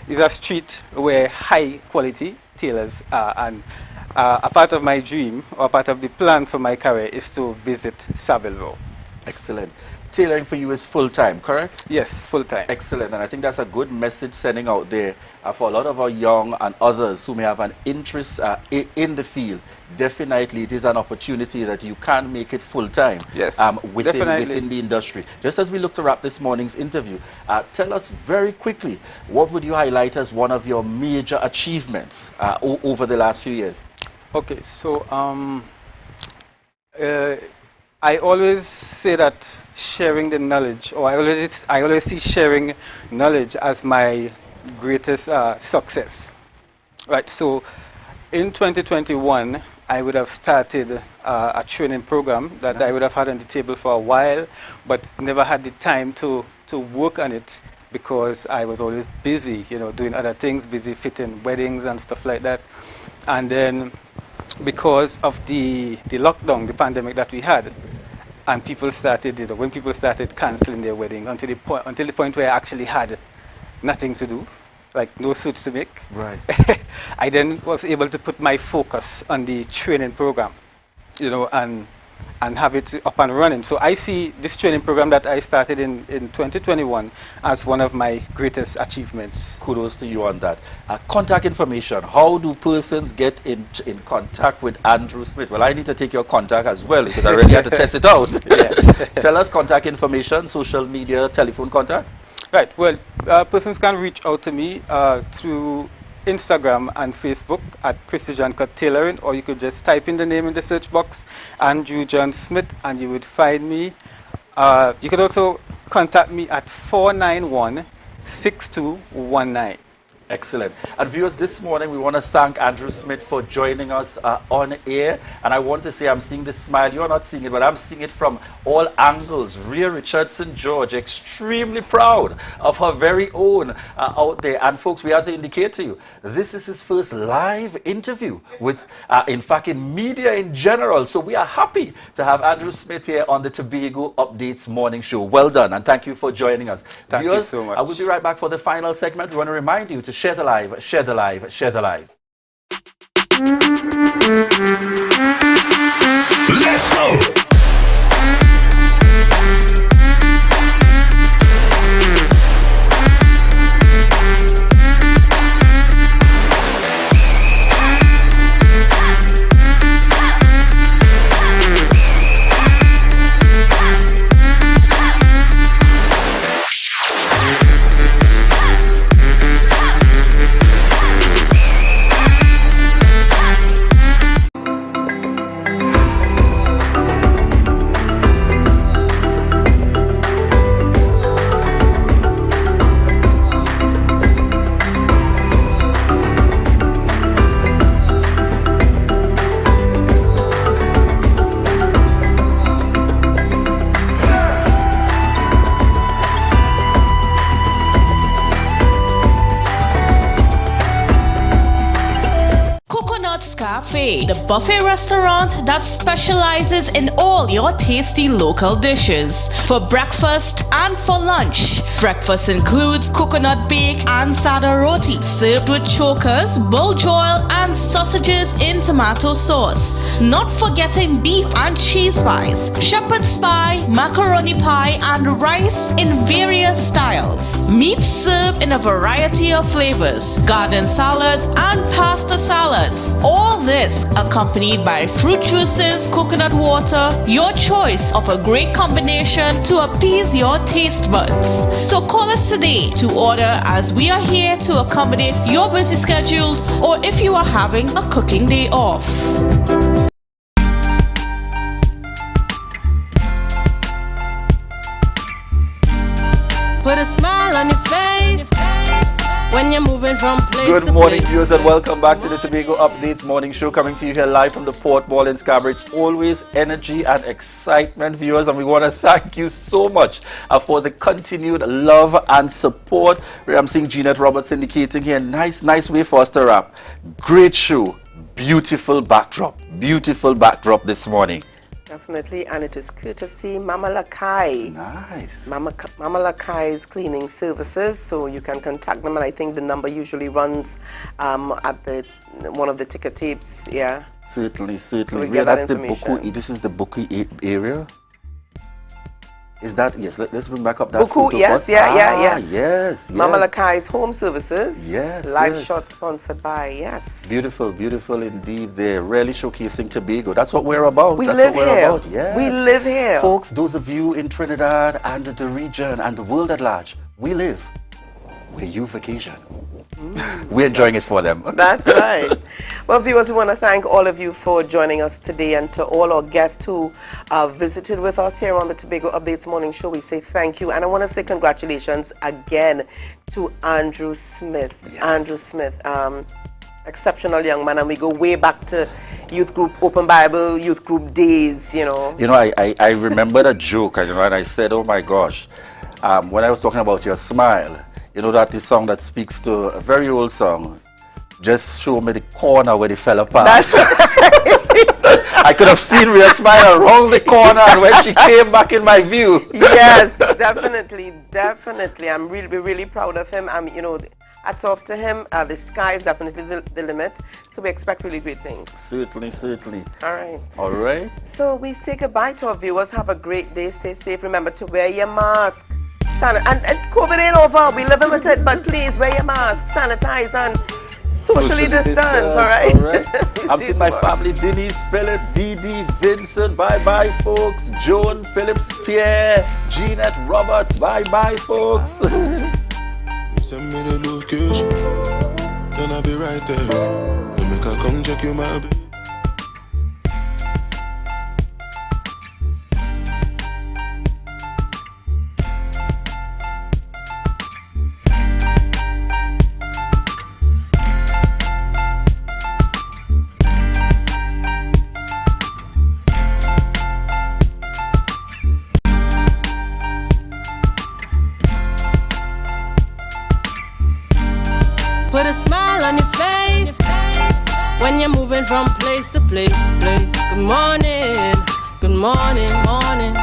it's a street where high quality tailors are. And a part of my dream, or part of the plan for my career, is to visit Savile Row. Excellent. Tailoring for you is full-time, correct? Yes, full-time. Excellent. And I think that's a good message sending out there for a lot of our young and others who may have an interest in the field. Definitely, it is an opportunity that you can make it full-time. Yes, within the industry. Just as we look to wrap this morning's interview, tell us very quickly, what would you highlight as one of your major achievements over the last few years? Okay, so I always say that sharing the knowledge, or I always see sharing knowledge as my greatest success. Right, so in 2021, I would have started a training program that I would have had on the table for a while, but never had the time to work on it because I was always busy, doing other things, busy fitting weddings and stuff like that. And then because of the lockdown, the pandemic that we had, and people started, when people started canceling their wedding until the point where I actually had nothing to do, like no suits to make. Right. I then was able to put my focus on the training program, and have it up and running. So I see this training program that I started in 2021 as one of my greatest achievements. Kudos to you on that. Contact information. How do persons get in contact with Andrew Smith? Well, I need to take your contact as well because I really had to test it out. Tell us contact information, social media, telephone contact. Right. Well, persons can reach out to me through Instagram and Facebook at Precision Cut Tailoring, or you could just type in the name in the search box, Andrew John Smith, and you would find me. You could also contact me at 491-6219. Excellent. And viewers, this morning we want to thank Andrew Smith for joining us on air. And I want to say I'm seeing this smile. You're not seeing it, but I'm seeing it from all angles. Rhea Richardson George, extremely proud of her very own out there. And folks, we have to indicate to you, this is his first live interview with, in fact, in media in general. So we are happy to have Andrew Smith here on the Tobago Updates Morning Show. Well done, and thank you for joining us. Thank viewers, you so much. I will be right back for the final segment. We want to remind you to share the live, share the live, share the live. Let's go! Cafe, the buffet restaurant that specializes in all your tasty local dishes. For breakfast and for lunch. Breakfast includes coconut bake and sada roti, served with chokers, buljoil, and sausages in tomato sauce. Not forgetting beef and cheese pies, shepherd's pie, macaroni pie, and rice in various styles. Meat served in a variety of flavors, garden salads, and pasta salads. All this accompanied by fruit juices, coconut water, your choice of a great combination to appease your taste buds. So call us today to order, as we are here to accommodate your busy schedules, or if you are having a cooking day off. Put a smile on your face when you're moving from place Good to morning, place. viewers, and welcome back to the Tobago Updates morning show, coming to you here live from the Port Mall in Scarborough. It's always energy and excitement, viewers, and we want to thank you so much for the continued love and support. I'm seeing Jeanette Roberts indicating here, nice way for us to wrap. Great show, beautiful backdrop this morning. Definitely, and it is courtesy Mama Lakai. Nice. Mama Lakai's cleaning services, so you can contact them, and I think the number usually runs at one of the ticker tapes. Yeah. Certainly. So we Yeah, get that's that the information. Buku. This is the Buku area. Is that, yes, let's bring back up that Buku, photo. yes, first. yeah. Yes. Mama Lakai's Home Services. Yes. Live shot sponsored by, yes. Beautiful indeed. They're really showcasing Tobago. That's what we're about. We That's live what we're here. about. Yes. We live here. Folks, those of you in Trinidad and the region and the world at large, we live where you vacation. We're enjoying it for them. That's right. Well, viewers, we want to thank all of you for joining us today, and to all our guests who visited with us here on the Tobago Updates morning show, we say thank you. And I want to say congratulations again to Andrew Smith. Yes. Andrew Smith, exceptional young man, and we go way back to youth group, Open Bible youth group days, you know. You know, I remembered a joke, and I said, oh my gosh, when I was talking about your smile, you know, that is a song that speaks to a very old song. Just show me the corner where they fell apart. That's right. I could have seen Rhea smile around the corner, and when she came back in my view. Yes, definitely. I'm really proud of him. You know, hats off to him. The sky is definitely the limit. So we expect really great things. Certainly. All right. So we say goodbye to our viewers. Have a great day. Stay safe. Remember to wear your mask. And COVID ain't over. We living with it, but please wear your mask, sanitize, and socially distance. All right. I'm with my family: Denise, Philip, Dee, Vincent. Bye, folks. Joan, Phillips, Pierre, Jeanette, Robert. Bye, folks. You send me the location, then I'll be right there. You make her come check you, my baby. Put a smile on your face when you're moving from place to place. Good morning, good morning.